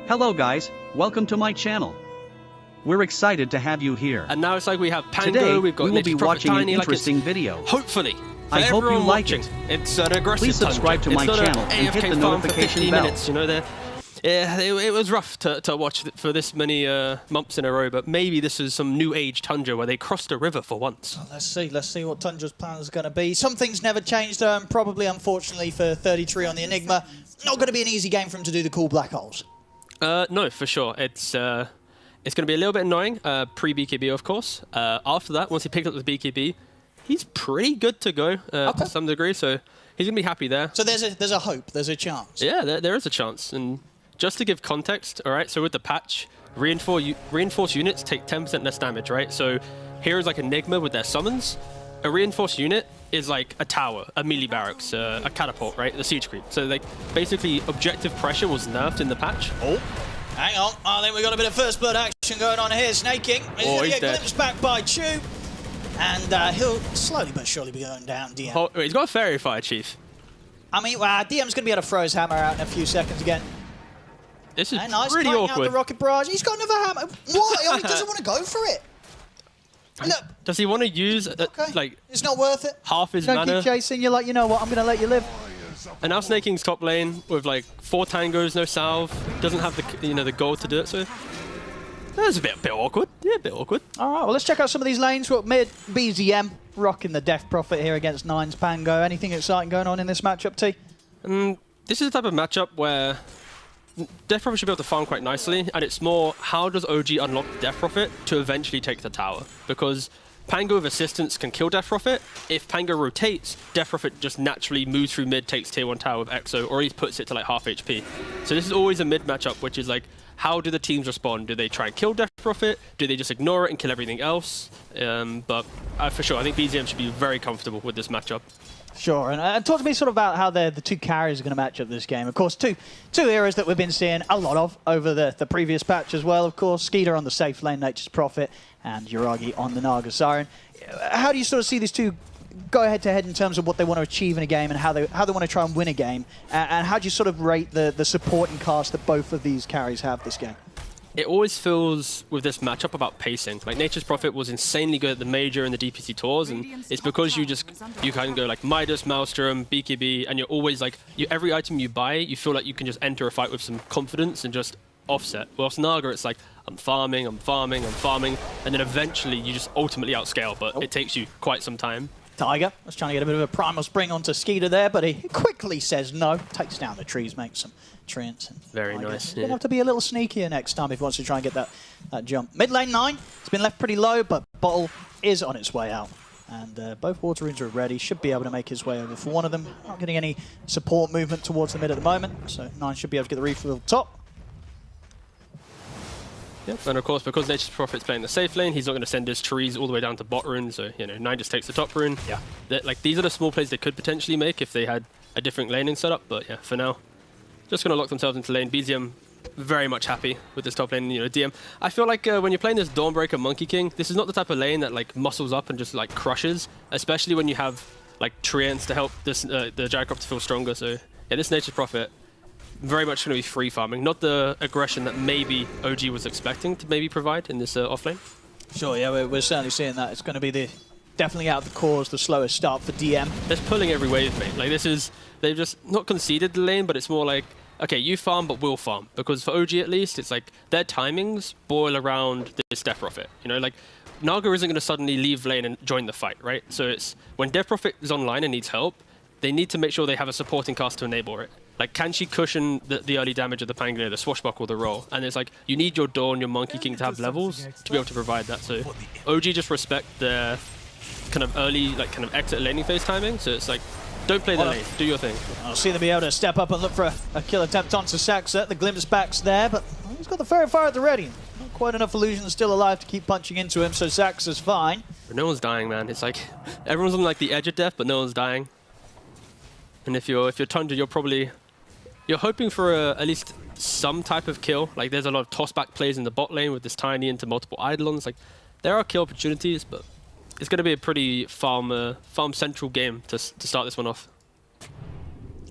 Hello guys, welcome to my channel. We're excited to have you here. And now it's like we have Pango, Today, we've got we will be watching an ProphetTiny, interesting video. Hopefully. I hope you like it. It's an aggressive Please subscribe to my channel and hit the notification bell. Minutes, you know, yeah, it was rough to watch for this many months in a row, but maybe this is some new age Tundra where they crossed a river for once. Well, let's see what Tundra's plan is going to be. Some things never changed, probably unfortunately for 33 on the Enigma. Not going to be an easy game for him to do the cool black holes. No, for sure. It's going to be a little bit annoying, pre-BKB of course. After that, once he picked up the BKB, he's pretty good to go to some degree, so he's going to be happy there. So there's a hope, there's a chance. Yeah, there is a chance. And just to give context, all right, so with the patch, reinforced units take 10% less damage, right? So here is like Enigma with their summons. A reinforced unit is like a tower, a melee barracks, a catapult, right? The siege creep. So like basically objective pressure was nerfed in the patch. Oh, hang on. I think we got a bit of first blood action going on here. Snaking. He's going to get glimpsed back by Chew. And he'll slowly but surely be going down, DM. Oh, wait, he's got a Fairy Fire, Chief. I mean, DM's going to be able to throw his hammer out in a few seconds again. This is nice, pretty awkward. Out the rocket barrage. He's got another hammer. What? Oh, he doesn't want to go for it. Look. Does he want to use like it's not worth it. Half his Don't mana? Keep chasing. You're like, you know what? I'm going to let you live. And now Snaking's top lane with like 4 tangos, no salve, doesn't have the the gold to do it. So that's a bit awkward. Yeah, a bit awkward. All right, well let's check out some of these lanes. We've got mid BZM rocking the Death Prophet here against Nine's Pango. Anything exciting going on in this matchup, T? This is the type of matchup where Death Prophet should be able to farm quite nicely, and it's more how does OG unlock Death Prophet to eventually take the tower? Because Pango with assistance can kill Death Prophet. If Pango rotates, Death Prophet just naturally moves through mid, takes tier 1 tower with Exo, or he puts it to like half HP. So this is always a mid matchup, which is like, how do the teams respond? Do they try and kill Death Prophet? Do they just ignore it and kill everything else? But for sure, I think BZM should be very comfortable with this matchup. Sure, and talk to me sort of about how the two carries are going to match up this game. Of course, two heroes that we've been seeing a lot of over the previous patch as well, of course. Skeeter on the safe lane, Nature's Prophet, and Yuragi on the Naga Siren. How do you sort of see these two go head-to-head in terms of what they want to achieve in a game and how they want to try and win a game? And how do you sort of rate the supporting cast that both of these carries have this game? It always feels with this matchup about pacing. Like Nature's Prophet was insanely good at the Major and the DPC tours, and it's because you kind of go like Midas, Maelstrom, BKB, and you're always like, every item you buy, you feel like you can just enter a fight with some confidence and just offset. Whilst Naga, it's like, I'm farming, and then eventually you just ultimately outscale, but it takes you quite some time. Tiger was trying to get a bit of a primal spring onto Skeeter there, but he quickly says no, takes down the trees, makes some treants. Very nice. He's going to have to be a little sneakier next time if he wants to try and get that jump. Mid lane 9, it's been left pretty low, but Bottle is on its way out. And both water runes are ready, should be able to make his way over. For one of them, not getting any support movement towards the mid at the moment, so 9 should be able to get the refill top. Yep, and of course, because Nature's Prophet's playing the safe lane, he's not going to send his trees all the way down to bot rune, so, 9 just takes the top rune. Yeah. Like, these are the small plays they could potentially make if they had a different laning setup, but yeah, for now, just going to lock themselves into lane. BZM very much happy with this top lane, DM. I feel like when you're playing this Dawnbreaker Monkey King, this is not the type of lane that, like, muscles up and just, like, crushes, especially when you have, like, treants to help this the Gyrocopter feel stronger, so, yeah, this Nature's Prophet very much going to be free farming, not the aggression that maybe OG was expecting to maybe provide in this offlane. Sure, yeah, we're certainly seeing that. It's going to be definitely out of the cores, the slowest start for DM. They're pulling every wave, mate. Like they've just not conceded the lane, but it's more like, okay, you farm, but we'll farm. Because for OG at least, it's like their timings boil around this Death Prophet. Like Naga isn't going to suddenly leave lane and join the fight, right? So it's when Death Prophet is online and needs help, they need to make sure they have a supporting cast to enable it. Like, can she cushion the early damage of the Pangolier, the swashbuckle, the roll? And it's like, you need your Dawn, your Monkey King to have levels to be able to provide that. So OG just respect their kind of early, like, kind of exit laning phase timing. So it's like, don't play the lane, do your thing. I'll see them be able to step up and look for a kill attempt onto Saxa. The glimpse back's there, but he's got the Fairy Fire at the ready. Not quite enough illusions still alive to keep punching into him, so Saxa's fine. But no one's dying, man. It's like, everyone's on like the edge of death, but no one's dying. And if you're Tundra, you're hoping for at least some type of kill. Like, there's a lot of toss-back plays in the bot lane with this Tiny into multiple Eidolons. Like, there are kill opportunities, but it's going to be a pretty farm-central game to start this one off.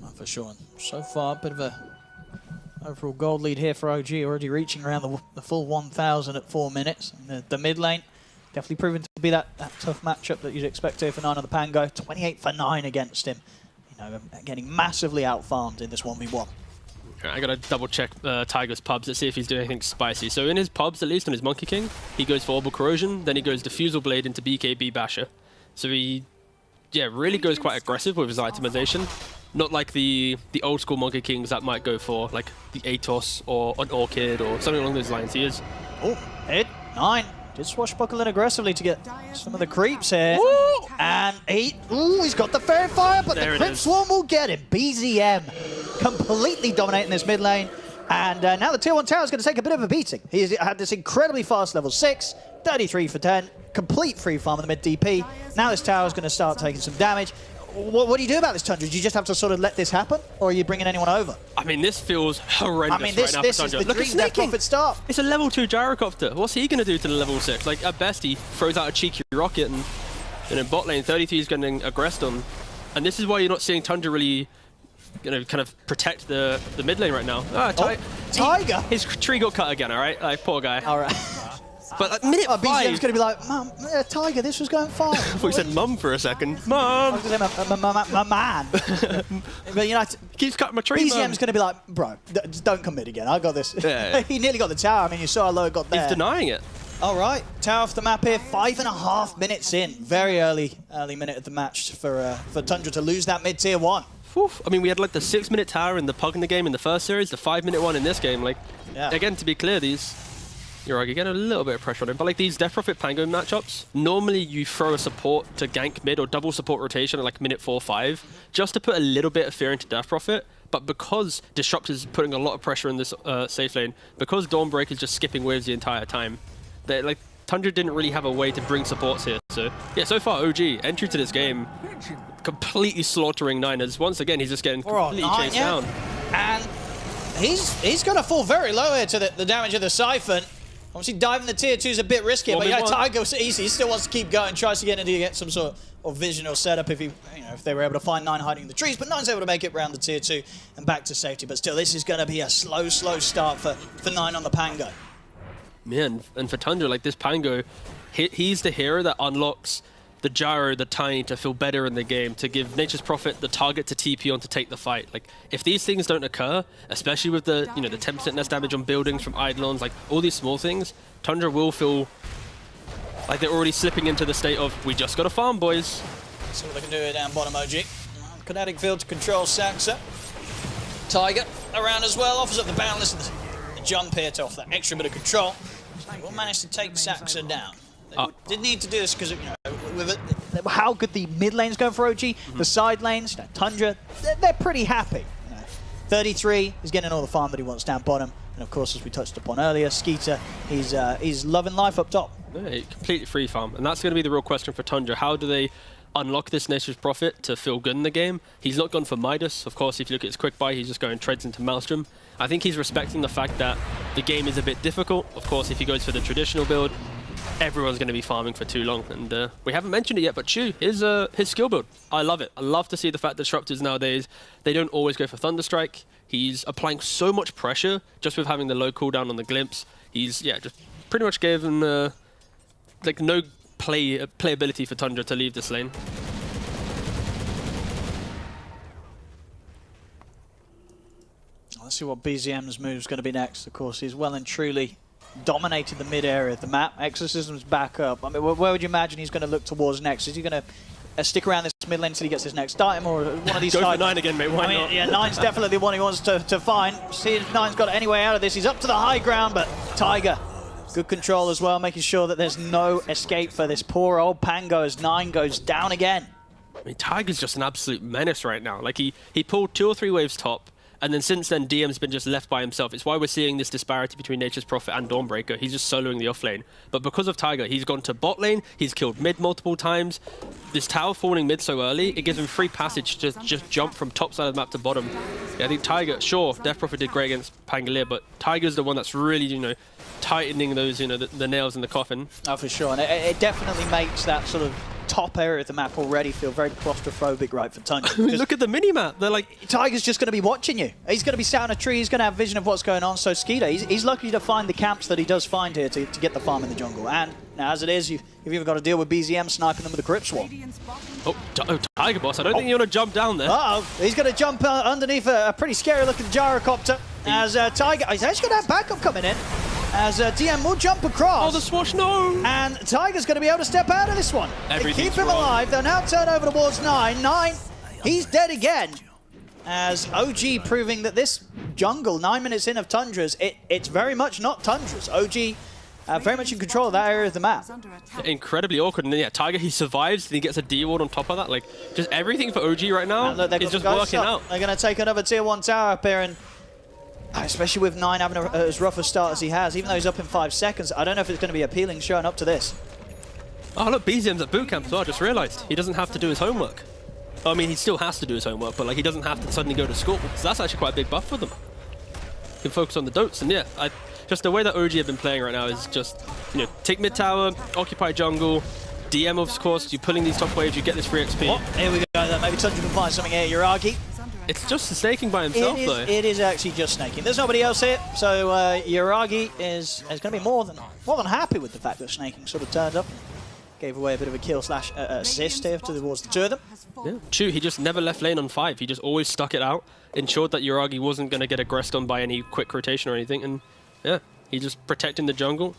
Oh, for sure. So far, a bit of a overall gold lead here for OG, already reaching around the full 1,000 at 4 minutes. And the mid lane definitely proven to be that tough matchup that you'd expect here for 9 on the Pango. 28 for 9 against him. You know, getting massively out-farmed in this 1v1. I gotta double check Tiger's pubs to see if he's doing anything spicy. So in his pubs, at least on his Monkey King, he goes for Orbital Corrosion, then he goes Diffusal Blade into BKB Basher. So he, yeah, really goes quite aggressive with his itemization. Not like the old school Monkey Kings that might go for like the Atos or an Orchid or something along those lines. He is. Oh, hit 9. Did swashbuckle in aggressively to get some of the creeps here. Woo! And he's got the Fairy Fire, but the Crypt Swarm will get him. BZM completely dominating this mid lane. And now the tier 1 tower is going to take a bit of a beating. He's had this incredibly fast level 6, 33 for 10, complete free farm in the mid DP. Now this tower is going to start taking some damage. What do you do about this, Tundra? Do you just have to sort of let this happen, or are you bringing anyone over? I mean, this feels horrendous I mean, this right now for is Tundra. the Look at dream Death sneaking. Prophet start. It's a level 2 Gyrocopter. What's he going to do to the level 6? Like, at best, he throws out a cheeky rocket, and in bot lane, 33 is getting aggressed on. And this is why you're not seeing Tundra really, you know, kind of protect the mid lane right now. Tiger? His tree got cut again, all right? Like, poor guy. All right. But at minute 5... BZM's going to be like, Mum, Tiger, this was going fine. I thought you said mum for a second. Mum! I was going to say my man. But, you know, Keeps cutting my tree, BZM's going to be like, bro, just don't commit again. I got this. Yeah. He nearly got the tower. I mean, you saw how low it got there. He's denying it. All right, tower off the map here. 5.5 minutes in. Very early minute of the match for Tundra to lose that mid tier 1. Oof. I mean, we had like the 6-minute tower in the PugNaga game in the first series, the 5-minute one in this game. Like, again, to be clear, you're getting a little bit of pressure on him, but like these Death Prophet Pango matchups, normally you throw a support to gank mid or double support rotation at like minute 4-5, just to put a little bit of fear into Death Prophet. But because Disruptor's putting a lot of pressure in this safe lane, because Dawnbreaker's just skipping waves the entire time, like Tundra didn't really have a way to bring supports here. So yeah, so far OG entry to this game, completely slaughtering Niners. Once again, he's just getting completely chased down. And he's going to fall very low here to the damage of the Siphon. Obviously, diving the tier 2 is a bit risky, but yeah, Tiger was easy. He still wants to keep going, tries to get some sort of vision or setup if if they were able to find 9 hiding in the trees. But 9's able to make it around the tier 2 and back to safety. But still, this is going to be a slow start for 9 on the Pango. Man, and for Tundra, like this Pango, he's the hero that unlocks the Gyro, the Tiny to feel better in the game, to give Nature's Prophet the target to TP on to take the fight. Like, if these things don't occur, especially with the, the 10% less damage on buildings from Eidolons, like all these small things, Tundra will feel like they're already slipping into the state of, we just got to farm, boys. See what they can do here down bottom, OG. Kinetic field to control Saxa. Tiger around as well, offers up the boundless and the jump here to offer that extra bit of control. We'll manage to take Saxa down. They did need to do this because, with how good the mid lane's going for OG, the side lanes, Tundra, they're pretty happy. 33, he's getting all the farm that he wants down bottom. And of course, as we touched upon earlier, Skeeter, he's loving life up top. Yeah, completely free farm. And that's going to be the real question for Tundra. How do they unlock this Nature's Prophet to feel good in the game? He's not gone for Midas. Of course, if you look at his quick buy, he's just going treads into Maelstrom. I think he's respecting the fact that the game is a bit difficult. Of course, if he goes for the traditional build, everyone's going to be farming for too long. And we haven't mentioned it yet, but Chu, his skill build, I love it. I love to see the fact that Disruptors nowadays, they don't always go for Thunderstrike. He's applying so much pressure just with having the low cooldown on the Glimpse. He's, just pretty much gave him, like, no playability for Tundra to leave this lane. Let's see what BZM's move is going to be next. Of course, he's well and truly dominated the mid area of the map. Exorcism's back up. I mean, where would you imagine he's going to look towards next? Is he going to stick around this mid lane until he gets his next item, or one of these? Go for 9 again, mate. Why not? Yeah, 9's definitely the one he wants to find. See if 9's got any way out of this. He's up to the high ground, but Tiger, good control as well, making sure that there's no escape for this poor old Pango as 9 goes down again. I mean, Tiger's just an absolute menace right now. Like, he pulled 2 or 3 waves top, and then since then, DM's been just left by himself. It's why we're seeing this disparity between Nature's Prophet and Dawnbreaker. He's just soloing the off lane. But because of Tiger, he's gone to bot lane, he's killed mid multiple times. This tower falling mid so early, it gives him free passage to just jump from top side of the map to bottom. Yeah, I think Tiger, sure, Death Prophet did great against Pangolier, but Tiger's the one that's really, tightening those, the nails in the coffin. Oh, for sure. And it definitely makes that sort of top area of the map already feel very claustrophobic, right, for Tundra. Look at the mini-map. They're like... Tiger's just going to be watching you. He's going to be sat on a tree. He's going to have vision of what's going on. So Skeeter, he's lucky to find the camps that he does find here to get the farm in the jungle. And now, as it is, you've even got to deal with BZM sniping them with a Crypt Swarm. Oh, Tiger Boss, I don't think you want to jump down there. Uh-oh. He's going to jump underneath a pretty scary-looking gyrocopter. As Tiger... He's actually going to have backup coming in. As DM will jump across. Oh, the swash, no! And Tiger's going to be able to step out of this one. They keep him alive. They'll now turn over towards 9. 9, he's dead again. As OG proving that this jungle, 9 minutes in of Tundra's, it's very much not Tundra's. OG very much in control of that area of the map. Incredibly awkward. And then, yeah, Tiger, he survives, and he gets a D-ward on top of that. Like, just everything for OG right now is just working out. They're going to take another tier 1 tower up here, and especially with 9 having as rough a start as he has, even though he's up in 5 seconds, I don't know if it's going to be appealing showing up to this. Oh, look, BZM's at boot camp as well. I just realized he doesn't have to do his homework. I mean, he still has to do his homework, but like he doesn't have to suddenly go to school. So that's actually quite a big buff for them. He can focus on the dotes, and yeah, just the way that OG have been playing right now is just, you know, take mid tower, occupy jungle, DM of course, you're pulling these top waves, you get this free XP. Oh, here we go. Maybe Tundra can find something here. Uragi. It's just snaking by himself, though. It is actually just snaking. There's nobody else here, so Uragi is going to be more than happy with the fact that snaking sort of turned up. Gave away a bit of a kill slash assist here towards the two of them. Yeah, Chu, he just never left lane on 5. He just always stuck it out, ensured that Uragi wasn't going to get aggressed on by any quick rotation or anything, and yeah, he just protecting the jungle.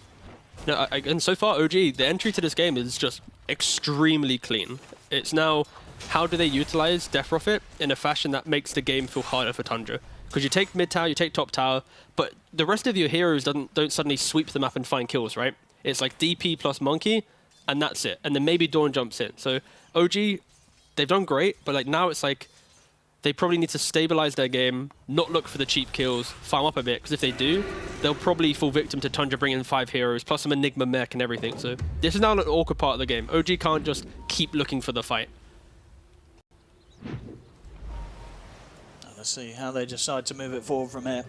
No, and so far, OG, the entry to this game is just extremely clean. It's now, how do they utilize Death Prophet in a fashion that makes the game feel harder for Tundra? Because you take mid tower, you take top tower, but the rest of your heroes don't suddenly sweep the map and find kills, right? It's like DP plus Monkey, and that's it. And then maybe Dawn jumps in. So OG, they've done great, but like now it's like they probably need to stabilize their game, not look for the cheap kills, farm up a bit, because if they do, they'll probably fall victim to Tundra bringing in 5 heroes, plus some Enigma mech and everything. So this is now an awkward part of the game. OG can't just keep looking for the fight. Let's see how they decide to move it forward from here.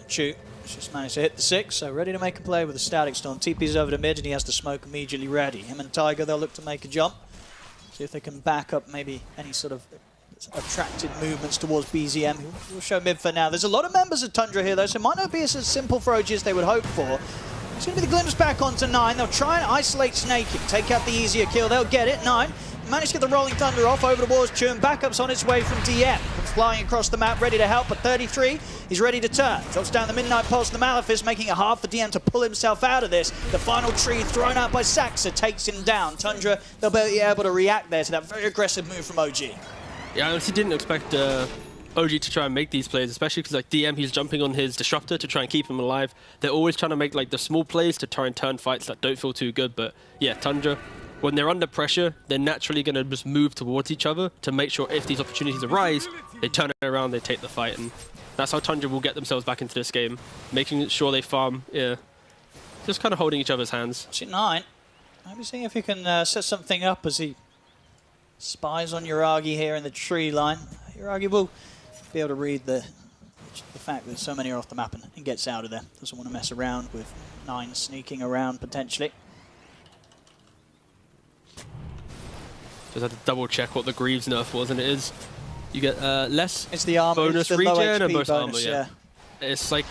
Chu just managed to hit the 6, so ready to make a play with the Static Storm. TP's over to mid, and he has the smoke immediately ready. Him and Tiger, they'll look to make a jump. See if they can back up maybe any sort of attracted movements towards BZM. We'll show mid for now. There's a lot of members of Tundra here, though, so it might not be as simple for OG as they would hope for. It's going to be the glimpse back onto 9. They'll try and isolate Snaking, take out the easier kill. They'll get it. 9 managed to get the Rolling Thunder off over towards Chu, and backup's on its way from DM. Comes flying across the map, ready to help, but 33, he's ready to turn. Drops down the Midnight Pulse, the Malefice, making it hard for DM to pull himself out of this. The final tree thrown out by Saxa takes him down. Tundra, they'll be able to react there to that very aggressive move from OG. Yeah, I honestly didn't expect OG to try and make these plays, especially because like DM, he's jumping on his Disruptor to try and keep him alive. They're always trying to make like the small plays to try and turn fights that don't feel too good, but yeah, Tundra, when they're under pressure, they're naturally going to just move towards each other to make sure if these opportunities arise, they turn it around, they take the fight, and that's how Tundra will get themselves back into this game, making sure they farm, yeah, just kind of holding each other's hands. See 9, maybe seeing if he can set something up as he spies on Uragi here in the tree line. Uragi will be able to read the fact that so many are off the map and gets out of there. Doesn't want to mess around with 9 sneaking around potentially. Just had to double check what the Greaves nerf was, and it is, you get less it's the armor, bonus it's the regen and bonus armor, yeah. It's like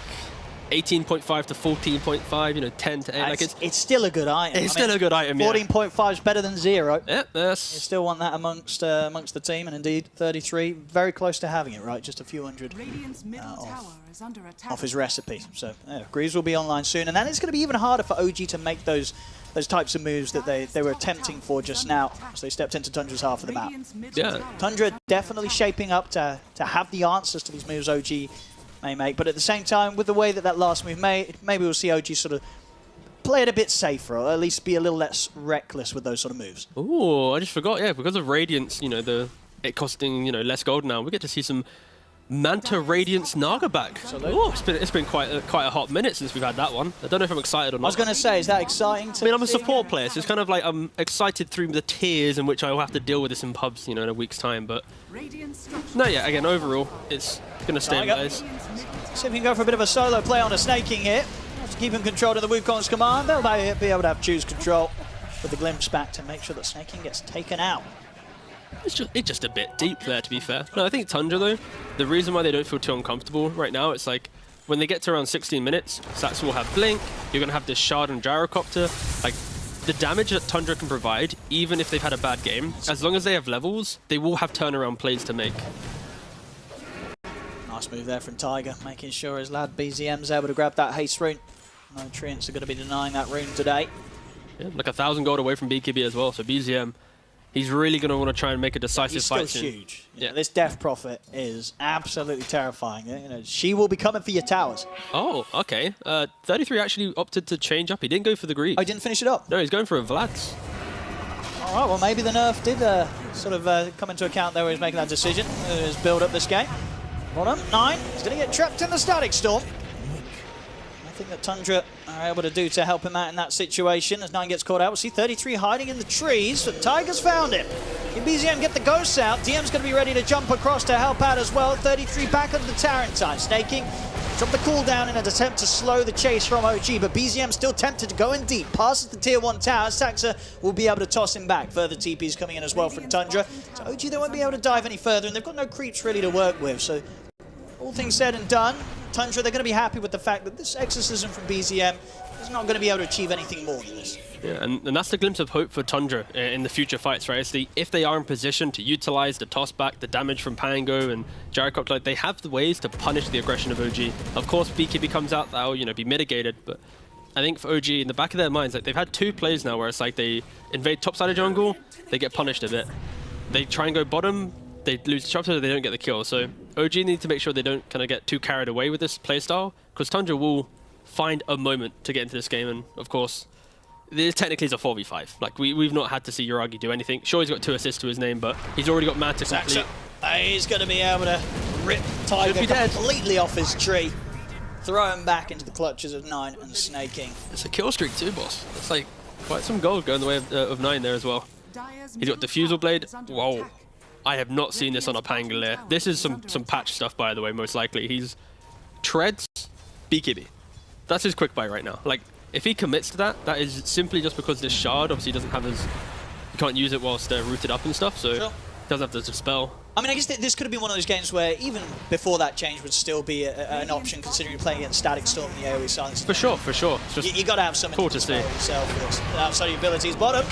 18.5 to 14.5, you know, 10 to 8. Like it's still a good item. It's still a good item, yeah. 14.5 is better than 0. Yeah, yes. You still want that amongst the team, and indeed 33, very close to having it, right? Just a few hundred off his recipe. So yeah, Greaves will be online soon, and then it's going to be even harder for OG to make those types of moves that they were attempting for just now, as they stepped into Tundra's half of the map. Yeah. Tundra definitely shaping up to have the answers to these moves OG may make, but at the same time, with the way that last move made, maybe we'll see OG sort of play it a bit safer, or at least be a little less reckless with those sort of moves. Oh, I just forgot, yeah, because of Radiance, you know, it costing, you know, less gold now, we get to see some Manta Radiance Naga back. Oh, it's been quite a hot minute since we've had that one. I don't know if I'm excited or not. I was going to say, is that exciting? I mean, I'm a support player, so it's kind of like I'm excited through the tears in which I will have to deal with this in pubs, you know, in a week's time. But no, yeah, again, overall, it's going to stabilize. See if we can go for a bit of a solo play on a snaking here. To keep him controlled in the Wukong's command, they'll be able to have choose control. with the glimpse back to make sure that Snaking gets taken out. It's just a bit deep there, to be fair. No, I think Tundra, though, the reason why they don't feel too uncomfortable right now, it's like, when they get to around 16 minutes, Sax will have Blink, you're going to have this Shard and Gyrocopter. Like, the damage that Tundra can provide, even if they've had a bad game, as long as they have levels, they will have turnaround plays to make. Nice move there from Tiger, making sure his lad BZM's able to grab that haste rune. No Treants are going to be denying that rune today. Yeah, like 1,000 gold away from BKB as well, so BZM, he's really going to want to try and make a decisive fight He's still soon. huge. Yeah. This Death Prophet is absolutely terrifying. You know, she will be coming for your towers. Oh, okay. 33 actually opted to change up. He didn't go for the Greed. Oh, he didn't finish it up? No, he's going for a Vlad's. All right, well, maybe the nerf did sort of come into account there when he was making that decision. His build up this game. Bottom, 9. He's going to get trapped in the Static Storm. Nothing that Tundra are able to do to help him out in that situation. As 9 gets caught out, we'll see 33 hiding in the trees, but Tiger's found him. Can BZM get the ghosts out? DM's going to be ready to jump across to help out as well. 33 back under the Tarantine. Snaking, drop the cooldown in an attempt to slow the chase from OG, but BZM still tempted to go in deep. Passes the tier 1 tower. Saxa will be able to toss him back. Further TPs coming in as well from Tundra. So OG, they won't be able to dive any further, and they've got no creeps really to work with. So all things said and done, Tundra, they're going to be happy with the fact that this exorcism from BZM is not going to be able to achieve anything more than this. Yeah, and that's the glimpse of hope for Tundra in the future fights, right? It's if they are in position to utilize the toss back, the damage from Pango and Gyrocopter, like, they have the ways to punish the aggression of OG. Of course, BKB comes out, that'll, you know, be mitigated, but I think for OG, in the back of their minds, like, they've had 2 plays now where it's like they invade top side of jungle, they get punished a bit. They try and go bottom, they lose the chopper, they don't get the kill. So OG need to make sure they don't kind of get too carried away with this playstyle, because Tundra will find a moment to get into this game, and of course, this technically is a 4v5. Like, we've not had to see Uragi do anything. Sure, he's got 2 assists to his name, but he's already got Manta complete. He's going to be able to rip Tiger completely off his tree, throw him back into the clutches of 9 and Snaking. It's a kill streak too, boss. It's like quite some gold going the way of 9 there as well. He's got Diffusal Blade. Whoa. I have not seen this on a Pangolier. This is some patch stuff, by the way, most likely. He's treads BKB. That's his quick buy right now. Like, if he commits to that, that is simply just because this shard obviously doesn't have his... You can't use it whilst they're rooted up and stuff, so sure. He doesn't have the spell. I mean, I guess this could have been one of those games where even before that change would still be an option, considering you're playing against Static Storm and the AoE silence. For sure, for sure. It's just you got to have something cool to see yourself with this. Outside of your abilities. Bottom.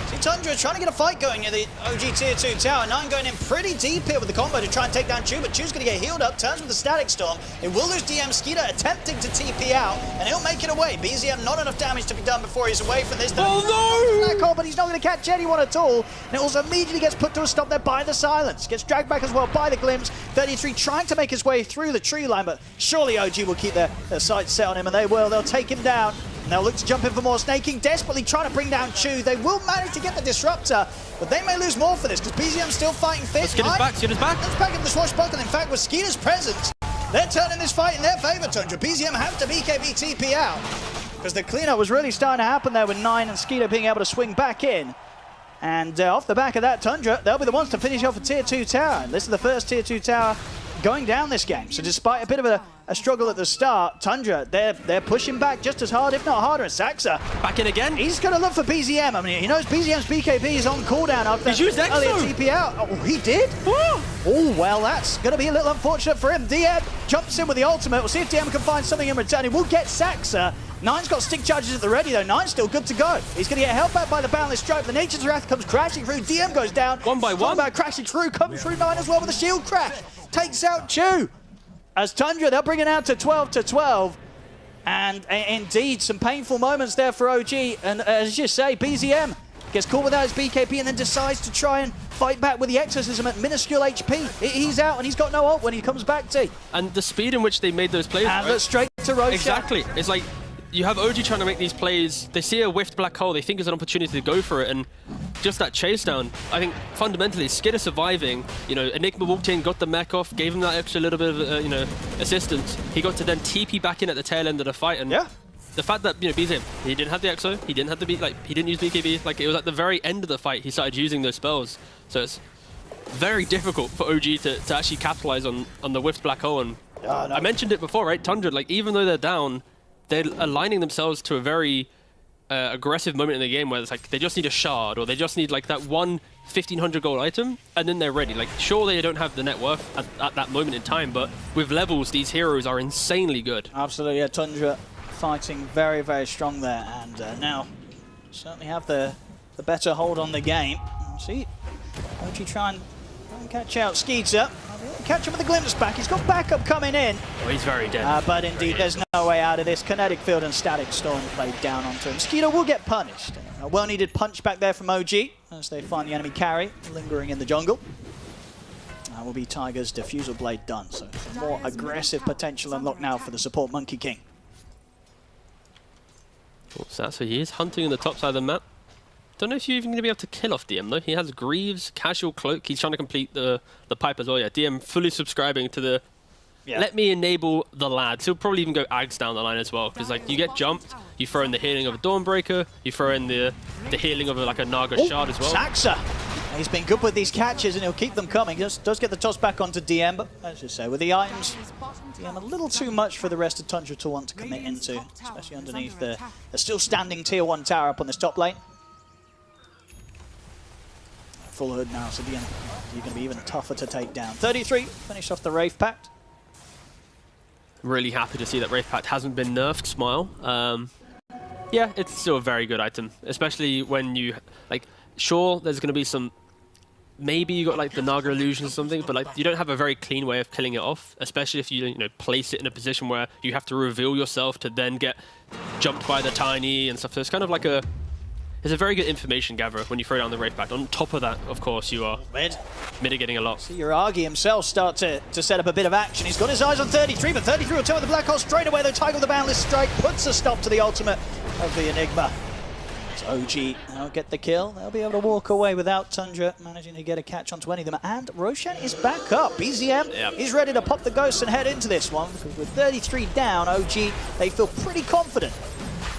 See Tundra trying to get a fight going near the OG tier 2 tower. 9 going in pretty deep here with the combo to try and take down Chew, but Chew's going to get healed up, turns with the Static Storm. It will lose DM. Skeeter attempting to TP out, and he'll make it away. BZM not enough damage to be done before he's away from this. Oh no! Black hole, but he's not going to catch anyone at all. And it also immediately gets put to a stop there by the silence. Gets dragged back as well by the glimpse. 33 trying to make his way through the tree line, but surely OG will keep their sights set on him, and they will. They'll take him down. And they'll look to jump in for more. Snaking desperately trying to bring down Chew. They will manage to get the Disruptor, but they may lose more for this because BZM's still fighting fit. Skeeter's back, Skeeter's back. Let's back in the swashbuckle. In fact, with Skeeter's presence, they're turning this fight in their favor, Tundra. BZM have to BKB TP out because the cleanup was really starting to happen there with 9 and Skeeter being able to swing back in. And off the back of that, Tundra, they'll be the ones to finish off a tier 2 tower. And this is the first tier 2 tower going down this game. So despite a bit of a struggle at the start, Tundra, they're pushing back just as hard, if not harder. And Saxa back in again. He's going to look for BZM. I mean, he knows BZM's BKB is on cooldown after he's used earlier TP out. Oh, he did? Oh, well, that's going to be a little unfortunate for him. DM jumps in with the ultimate. We'll see if DM can find something in return. He will get Saxa. 9's got stick charges at the ready, though. 9's still good to go. He's going to get held back by the Boundless Stroke. The Nature's Wrath comes crashing through. DM goes down. One by one. Crashing through. Comes through 9 as well with a shield crash. Takes out Chew. As Tundra, they'll bring it out to 12-12. And indeed, some painful moments there for OG. And as you say, BZM gets caught without his BKB and then decides to try and fight back with the Exorcism at minuscule HP. He's out and he's got no ult when he comes back to. And the speed in which they made those plays. And look straight to Roshan. Exactly. It's like you have OG trying to make these plays. They see a whiffed black hole. They think it's an opportunity to go for it. And just that chase down, I think fundamentally, Skidder surviving, you know, Enigma walked in, got the mech off, gave him that extra little bit of, you know, assistance. He got to then TP back in at the tail end of the fight. And yeah. The fact that, you know, BZM, he didn't have the EXO, he didn't have the he didn't use BKB. Like, it was at the very end of the fight he started using those spells. So it's very difficult for OG to actually capitalize on the whiffed black hole. And no. I mentioned it before, right? Tundra, like, even though they're down, they're aligning themselves to a very aggressive moment in the game where it's like they just need a shard or they just need like that one 1500 gold item and then they're ready. Like sure they don't have the net worth at that moment in time, but with levels these heroes are insanely good. Absolutely, yeah. Tundra fighting very, very strong there, and now certainly have the better hold on the game. See, OG try and catch out Skeeter. Catch him with the glimpse back. He's got backup coming in. Oh, he's very dead. But indeed, there's no way out of this. Kinetic Field and Static Storm played down onto him. Skeeter will get punished. A well-needed punch back there from OG as they find the enemy carry lingering in the jungle. That will be Tiger's Diffusal Blade done. So some more aggressive potential unlocked now for the support Monkey King. So that's what he is, hunting in the top side of the map. Don't know if you're even going to be able to kill off DM though. He has Greaves, Casual Cloak. He's trying to complete the pipe as well. Yeah, DM fully subscribing to the let me enable the lads. He'll probably even go Ags down the line as well. Because like you get jumped, you throw in the healing of a Dawnbreaker, you throw in the healing of like a Naga shard as well. Saxa! He's been good with these catches and he'll keep them coming. Just does get the toss back onto DM, but as you say, with the items, DM a little too much for the rest of Tundra to want to commit into, especially underneath the still standing tier 1 tower up on this top lane. Full hood now, so DM, you're going to be even tougher to take down. 33, finish off the Wraith Pact. Really happy to see that Wraith Pact hasn't been nerfed, Smile. Yeah, it's still a very good item, especially when you, like, sure, there's going to be some, maybe you got like the Naga illusion or something, but like you don't have a very clean way of killing it off, especially if you know, place it in a position where you have to reveal yourself to then get jumped by the Tiny and stuff. So it's kind of like it's a very good information gatherer when you throw down the Wraith Pact. On top of that, of course, you are mitigating a lot. See Uragi himself start to set up a bit of action. He's got his eyes on 33, but 33 will turn with the Black Hole straight away. The Tiger with the Boundless Strike puts a stop to the ultimate of the Enigma. So OG now get the kill. They'll be able to walk away without Tundra managing to get a catch onto any of them. And Roshan is back up. BZM is ready to pop the ghost and head into this one, because with 33 down, OG, they feel pretty confident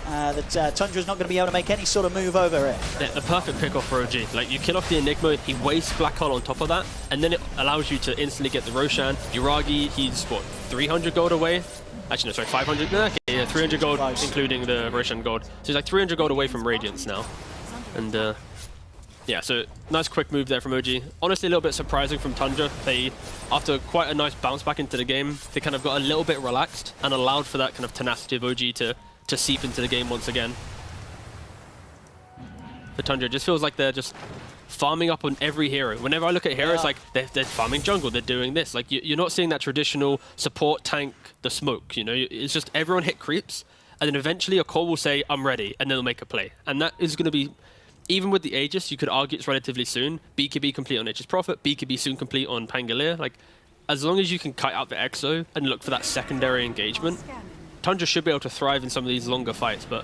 that Tundra's not going to be able to make any sort of move over it. Yeah, the perfect pick off for OG. Like, you kill off the Enigma, he wastes Black Hole on top of that, and then it allows you to instantly get the Roshan. Uragi, he's, what, 300 gold away? Actually, no, sorry, 500? No, okay, yeah, 300 gold, including the Roshan gold. So he's like 300 gold away from Radiance now. And, yeah, so nice quick move there from OG. Honestly, a little bit surprising from Tundra. They, after quite a nice bounce back into the game, they kind of got a little bit relaxed and allowed for that kind of tenacity of OG to seep into the game once again. For Tundra, it just feels like they're just farming up on every hero. Whenever I look at heroes, like they're farming jungle, they're doing this. Like you're not seeing that traditional support tank, the smoke. You know, it's just everyone hit creeps, and then eventually a core will say, "I'm ready," and then they'll make a play. And that is going to be, even with the Aegis, you could argue it's relatively soon. BKB complete on Aegis Prophet, BKB soon complete on Pangolier. Like, as long as you can kite out the Exo and look for that secondary engagement, Tundra should be able to thrive in some of these longer fights, but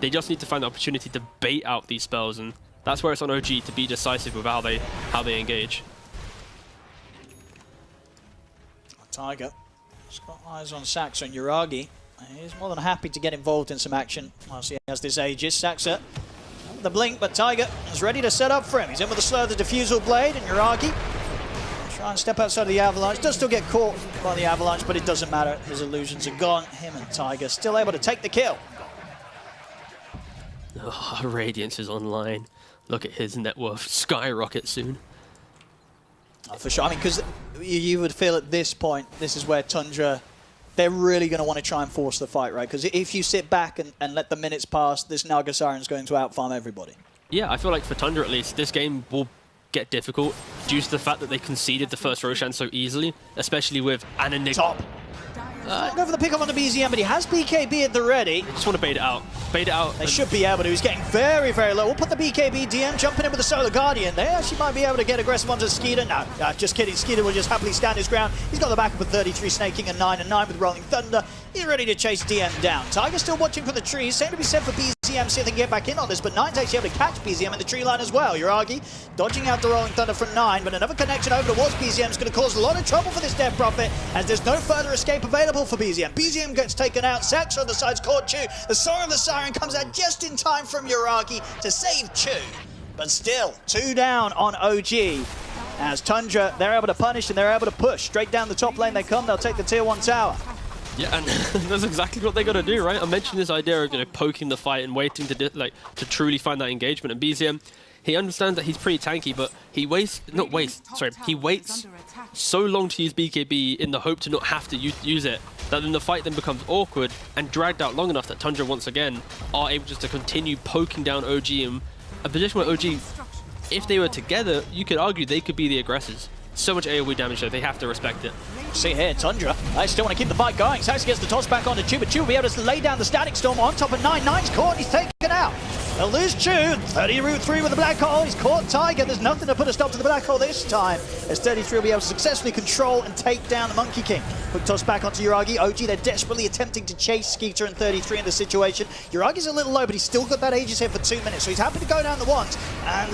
they just need to find the opportunity to bait out these spells, and that's where it's on OG to be decisive with how they engage. Tiger has got eyes on Saxa and Uragi. He's more than happy to get involved in some action whilst he has this Aegis. Saxa with the blink, but Tiger is ready to set up for him. He's in with the slow of the Diffusal Blade, and Uragi try and step outside of the Avalanche. Does still get caught by the Avalanche, but it doesn't matter. His illusions are gone. Him and Tiger still able to take the kill. Oh, Radiance is online. Look at his net worth skyrocket soon. Oh, for sure. I mean, because you would feel at this point, this is where Tundra, they're really going to want to try and force the fight, right? Because if you sit back and let the minutes pass, this Naga Siren's going to outfarm everybody. Yeah, I feel like for Tundra at least, this game will get difficult due to the fact that they conceded the first Roshan so easily, especially with an Enigma. Top. Go for the pick up on the BZM, but he has BKB at the ready. Just want to bait it out. Bait it out. They should be able to. He's getting very, very low. We'll put the BKB DM jumping in with the Solar Guardian. They actually might be able to get aggressive onto Skeeter. No, just kidding. Skeeter will just happily stand his ground. He's got the backup of 33 snaking and 9 and 9 with Rolling Thunder. He's ready to chase DM down. Tiger still watching for the trees. Same to be said for BZM, see if they can get back in on this, but 9's actually able to catch BZM in the tree line as well. Uragi dodging out the Rolling Thunder from 9, but another connection over towards BZM is going to cause a lot of trouble for this Death Prophet, as there's no further escape available for BZM. BZM gets taken out. Saxa on the side's caught Chu. The Song of the Siren comes out just in time from Uragi to save Chu. But still, 2 down on OG. As Tundra, they're able to punish and they're able to push. Straight down the top lane they come. They'll take the tier 1 tower. Yeah, and that's exactly what they got to do, right? I mentioned this idea of poking the fight and waiting to truly find that engagement. And BZM, he understands that he's pretty tanky, but he waits so long to use BKB in the hope to not have to use it, that then the fight then becomes awkward and dragged out long enough that Tundra once again are able just to continue poking down OG in a position where OG, if they were together, you could argue they could be the aggressors. So much AoE damage though, they have to respect it. See here, Tundra, they still want to keep the fight going. Sax gets the toss back onto Chu, but Chu will be able to lay down the Static Storm on top of 9. 9's caught, he's taken out. They'll lose Chu, 30 Route 3 with the Black Hole, he's caught Tiger, there's nothing to put a stop to the Black Hole this time, as 33 will be able to successfully control and take down the Monkey King. Quick toss back onto Yuragi. OG, they're desperately attempting to chase Skeeter and 33 in this situation. Yuragi's a little low, but he's still got that Aegis here for 2 minutes, so he's happy to go down the ones. And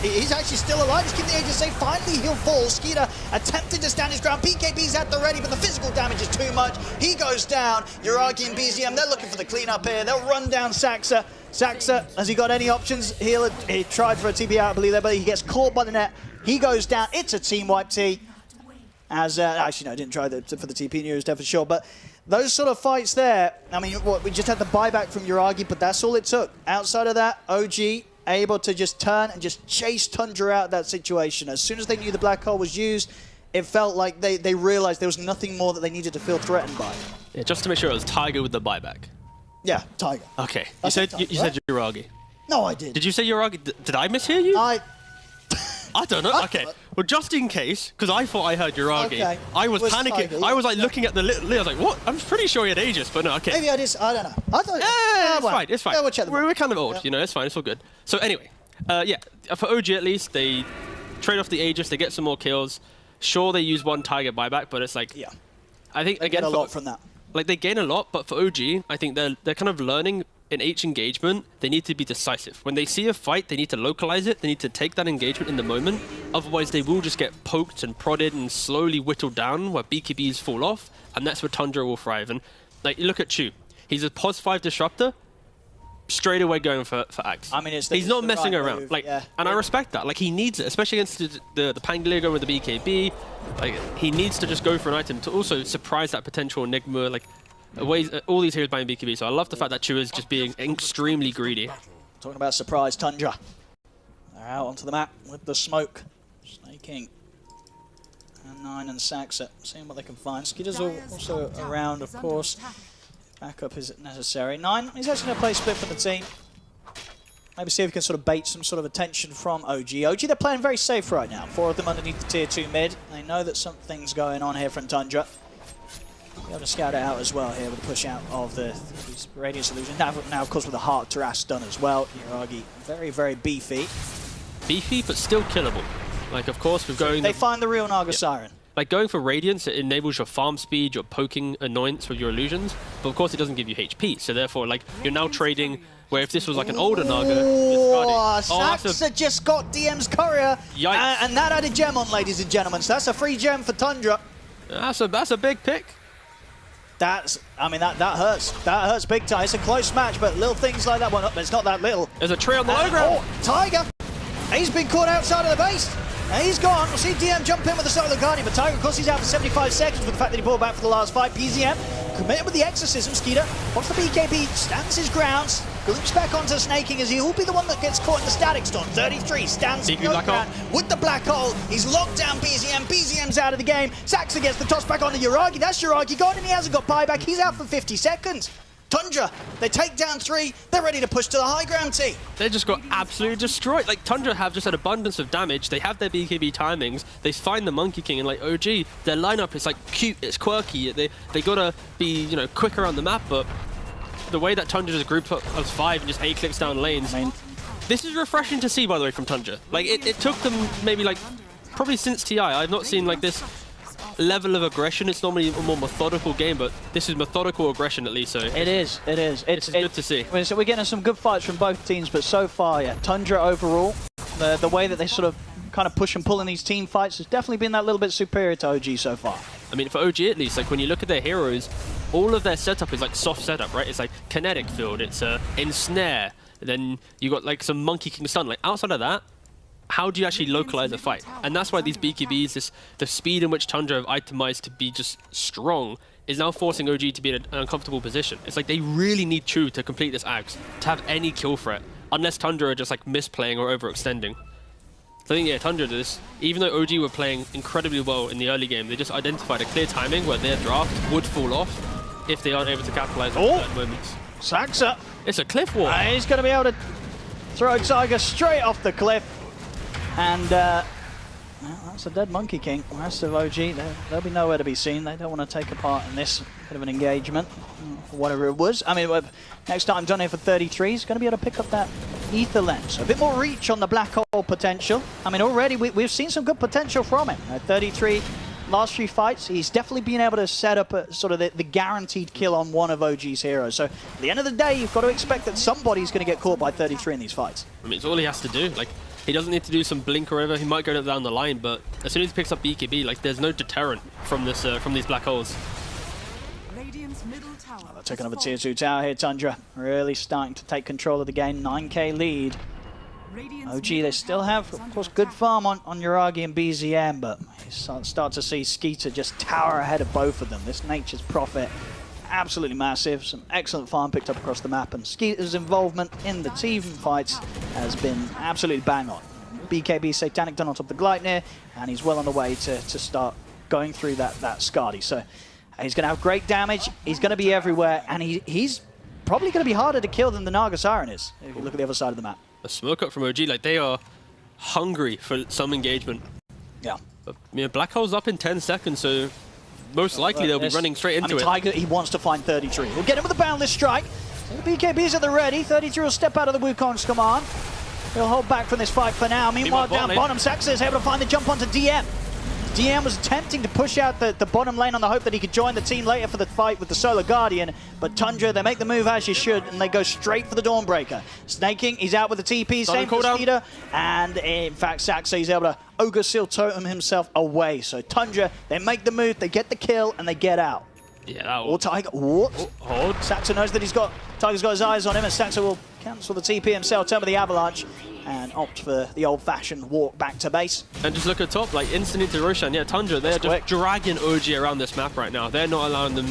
he's actually still alive. He's keeping the Aegis safe. Finally, he'll fall. Skeeter attempted to stand his ground. PKB's at the ready, but the physical damage is too much. He goes down. Yuragi and BZM, they're looking for the cleanup here. They'll run down Saxa. Saxa, has he got any options? He tried for a TP out, I believe, there, but he gets caught by the net. He goes down. It's a team wipe T. As actually, no, I didn't try for the TP news, for sure. But those sort of fights there, I mean, we just had the buyback from Yuragi, but that's all it took. Outside of that, OG able to just turn and just chase Tundra out of that situation. As soon as they knew the Black Hole was used, it felt like they realized there was nothing more that they needed to feel threatened by. Yeah, just to make sure it was Tiger with the buyback. Yeah, Tiger. Okay, you said Yuragi. No, I did. Did you say Yuragi? Did I mishear you? I don't know. Okay. Well, just in case, because I thought I heard Yuragi. Okay. I was panicking. Tiger, yeah. I was like looking at the little. I was like, what? I'm pretty sure he had Aegis, but no. Okay. Maybe I just. I don't know. I thought. Yeah, it's fine. It's fine. Yeah, we'll check we're kind of old, you know. It's fine. It's all good. So anyway, yeah. For OG at least, they trade off the Aegis. They get some more kills. Sure, they use one Tiger buyback, but it's like. Yeah. I think they again get a lot from that. Like they gain a lot, but for OG, I think they're kind of learning. In each engagement, they need to be decisive. When they see a fight, they need to localize it. They need to take that engagement in the moment. Otherwise, they will just get poked and prodded and slowly whittled down where BKBs fall off, and that's where Tundra will thrive. And like, you look at Chu. He's a pos 5 disruptor, straight away going for Axe. I mean, he's not messing around. Move, like, yeah. And I respect that. Like, he needs it, especially against the Pangolier going with the BKB. Like, he needs to just go for an item to also surprise that potential Enigma. Like. All these heroes buying BKB, so I love the fact that Chu is just being extremely greedy. Talking about surprise, Tundra. They're out onto the map with the smoke. Snaking. And 9 and Saxa, seeing what they can find. Skeeter's also around, of course. Backup is necessary. 9, he's actually going to play split for the team. Maybe see if he can sort of bait some sort of attention from OG. OG, they're playing very safe right now. 4 of them underneath the tier 2 mid. They know that something's going on here from Tundra. Be able to scout it out as well here with the push out of the Radiant Illusion. Now, of course, with the Heart Terrace done as well. Yuragi, very, very beefy. Beefy, but still killable. Like, of course, we're going... They find the real Naga Siren. Like, going for Radiance, it enables your farm speed, your poking annoyance with your illusions, but of course it doesn't give you HP, so therefore, like, you're now trading, where if this was like an older Naga, Saxa just got DM's Courier, and that had a gem on, ladies and gentlemen, so that's a free gem for Tundra. That's a big pick. I mean, that hurts. That hurts big time. It's a close match, but little things like that, well, it's not that little. There's a tree on the low ground. Oh, Tiger! He's been caught outside of the base. And he's gone. We'll see DM jump in with the start of the Guardian, but Tiger, of course, he's out for 75 seconds with the fact that he pulled back for the last fight. PZM committed with the Exorcism. Skeeter wants the BKB, stands his grounds, loops back onto Snaking as he'll be the one that gets caught in the Static Storm. 33 stands his ground with the Black Hole. He's locked down BZM. BZM's out of the game. Saxa gets the toss back onto Yuragi. That's Yuragi gone, and he hasn't got buyback. He's out for 50 seconds. Tundra, they take down 3, they're ready to push to the high ground T. They just got absolutely destroyed. Like, Tundra have just an abundance of damage, they have their BKB timings, they find the Monkey King, and like, OG, their lineup is like cute, it's quirky, they gotta be, you know, quick around the map, but the way that Tundra just group up as 5 and just A-clicks down lanes, this is refreshing to see, by the way, from Tundra. Like, it took them maybe like, probably since TI, I've not seen like this level of aggression. It's normally a more methodical game, but this is methodical aggression at least. So it is. It's good to see. So we're getting some good fights from both teams, but so far, yeah, Tundra overall, the way that they sort of kind of push and pull in these team fights has definitely been that little bit superior to OG so far. I mean, for OG at least, like when you look at their heroes, all of their setup is like soft setup, right? It's like kinetic field, it's ensnare, then you got like some Monkey King stun. Like outside of that, how do you actually localize a fight? And that's why these BKBs, the speed in which Tundra have itemized to be just strong, is now forcing OG to be in an uncomfortable position. It's like they really need Chu to complete this axe, to have any kill threat, unless Tundra are just like misplaying or overextending. So I think, yeah, Tundra did this. Even though OG were playing incredibly well in the early game, they just identified a clear timing where their draft would fall off if they aren't able to capitalize on certain moments. Saxa. It's a cliff wall. He's going to be able to throw Tiger straight off the cliff. And well, that's a dead Monkey King. The rest of OG, they'll be nowhere to be seen. They don't want to take a part in this bit of an engagement, or whatever it was. I mean, next time John here for 33, he's going to be able to pick up that ether lens. A bit more reach on the black hole potential. I mean, already we've seen some good potential from him. 33, last few fights, he's definitely been able to set up a, sort of the guaranteed kill on one of OG's heroes. So at the end of the day, you've got to expect that somebody's going to get caught by 33 in these fights. I mean, it's all he has to do. Like, he doesn't need to do some blink or whatever. He might go down the line, but as soon as he picks up BKB, like, there's no deterrent from this from these black holes. They're taking over tier 2 tower here, Tundra. Really starting to take control of the game. 9k lead. OG, they still have, of course, good farm on Uragi and BZM, but you start to see Skeeter just tower ahead of both of them. This Nature's Prophet, absolutely massive. Some excellent farm picked up across the map, and Skeeter's involvement in the team fights has been absolutely bang on. BKB Satanic done on top of the Gleipnir, and he's well on the way to start going through that Skadi. So he's going to have great damage, he's going to be everywhere, and he's probably going to be harder to kill than the Naga Siren is, if you look at the other side of the map. A smoke up from OG, like, they are hungry for some engagement. Yeah. But, you know, black hole's up in 10 seconds, so most likely they'll be running straight into it. Tiger, he wants to find 33. We'll get him with a boundless strike. So the BKB's at the ready. 33 will step out of the Wukong's command. He'll hold back from this fight for now. Meanwhile, down bottom, Saxa is able to find the jump onto DM. DM was attempting to push out the bottom lane on the hope that he could join the team later for the fight with the Solar Guardian, but Tundra, they make the move as you should, and they go straight for the Dawnbreaker. Snaking, he's out with the TP, same for Skeeter, and in fact, Saxa, he's able to Ogre Seal Totem himself away. So Tundra, they make the move, they get the kill, and they get out. Yeah, that will... Tiger, what? Hold. Saxa knows that Tiger's got his eyes on him, and Saxa will cancel the TP himself, turn with the Avalanche, and opt for the old-fashioned walk back to base. And just look at top, like, instant into Roshan. Yeah, Tundra, they're just dragging OG around this map right now. They're not allowing them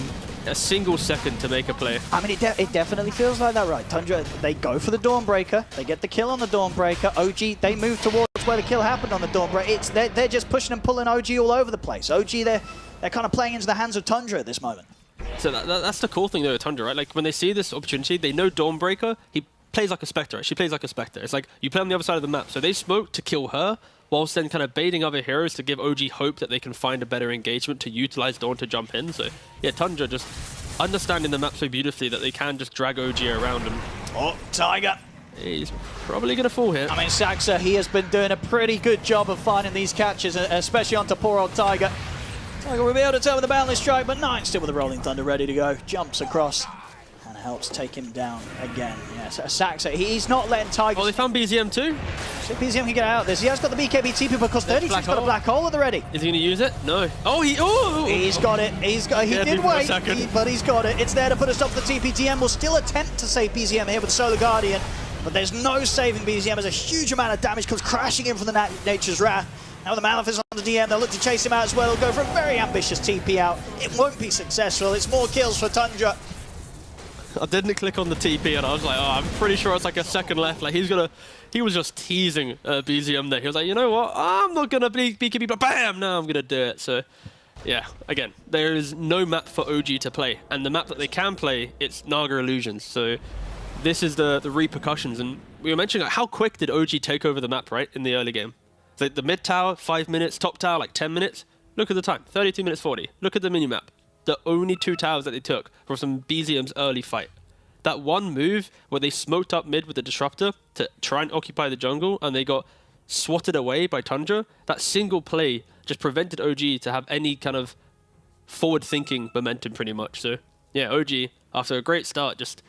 a single second to make a play. I mean, it definitely feels like that, right? Tundra, they go for the Dawnbreaker. They get the kill on the Dawnbreaker. OG, they move towards where the kill happened on the Dawnbreaker. They're just pushing and pulling OG all over the place. OG, they're kind of playing into the hands of Tundra at this moment. So that's the cool thing, though, with Tundra, right? Like, when they see this opportunity, they know Dawnbreaker, he plays like a Spectre, right? She plays like a Spectre. It's like, you play on the other side of the map. So they smoke to kill her, whilst then kind of baiting other heroes to give OG hope that they can find a better engagement to utilize Dawn to jump in. So, yeah, Tundra just understanding the map so beautifully that they can just drag OG around and... Oh, Tiger. He's probably going to fall here. I mean, Saxa, he has been doing a pretty good job of finding these catches, especially onto poor old Tiger. Tiger will be able to tell with the boundless strike, but Nine still with the Rolling Thunder ready to go. Jumps across and helps take him down again. Yes, Saxa, he's not letting Tiger... Oh, they found BZM too? So BZM can get out of this. He has got the BKB TP because 36's got a black hole at the ready. Is he going to use it? No. Oh, he's got it. He did wait, but he's got it. It's there to put a stop to the TP. DM will still attempt to save BZM here with the Solar Guardian, but there's no saving BZM as a huge amount of damage comes crashing in from the Nature's Wrath. Now the Malefice on the DM, they'll look to chase him out as well. They'll go for a very ambitious TP out. It won't be successful. It's more kills for Tundra. I didn't click on the TP and I was like, oh, I'm pretty sure it's like a second left. Like, he was just teasing BZM there. He was like, you know what? I'm not going to be BKB, but bam! Now I'm going to do it. So, yeah, again, there is no map for OG to play. And the map that they can play, it's Naga Illusions. So this is the repercussions. And we were mentioning, like, how quick did OG take over the map, right, in the early game? So the mid tower, 5 minutes, top tower, like 10 minutes. Look at the time, 32 minutes 40. Look at the minimap. The only 2 towers that they took were from BZM's early fight. That one move where they smoked up mid with the Disruptor to try and occupy the jungle and they got swatted away by Tundra, that single play just prevented OG to have any kind of forward-thinking momentum pretty much. So, yeah, OG, after a great start, just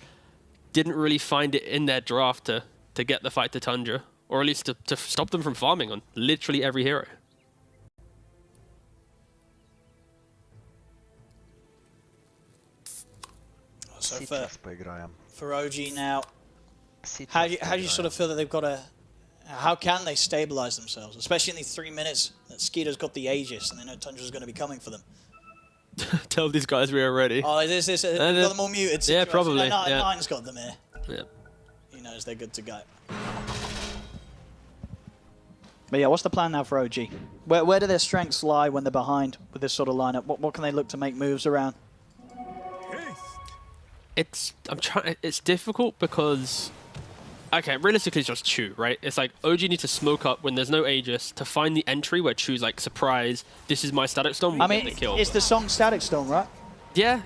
didn't really find it in their draft to get the fight to Tundra, or at least to stop them from farming on literally every hero. So for OG now, how do you sort of feel that they've got to, how can they stabilize themselves, especially in these 3 minutes that Skeeter's got the Aegis and they know Tundra's going to be coming for them? tell these guys we are ready. Oh, is this got them all muted? Yeah, probably. No, yeah. Nine's got them here. Yeah. He knows they're good to go. But yeah, what's the plan now for OG? Where do their strengths lie when they're behind with this sort of lineup? What can they look to make moves around? It's difficult because, okay, realistically it's just Chu, right? It's like OG needs to smoke up when there's no Aegis to find the entry where Chu's like, surprise, this is my Static Storm, I mean, it's the song Static Storm, right? Yeah.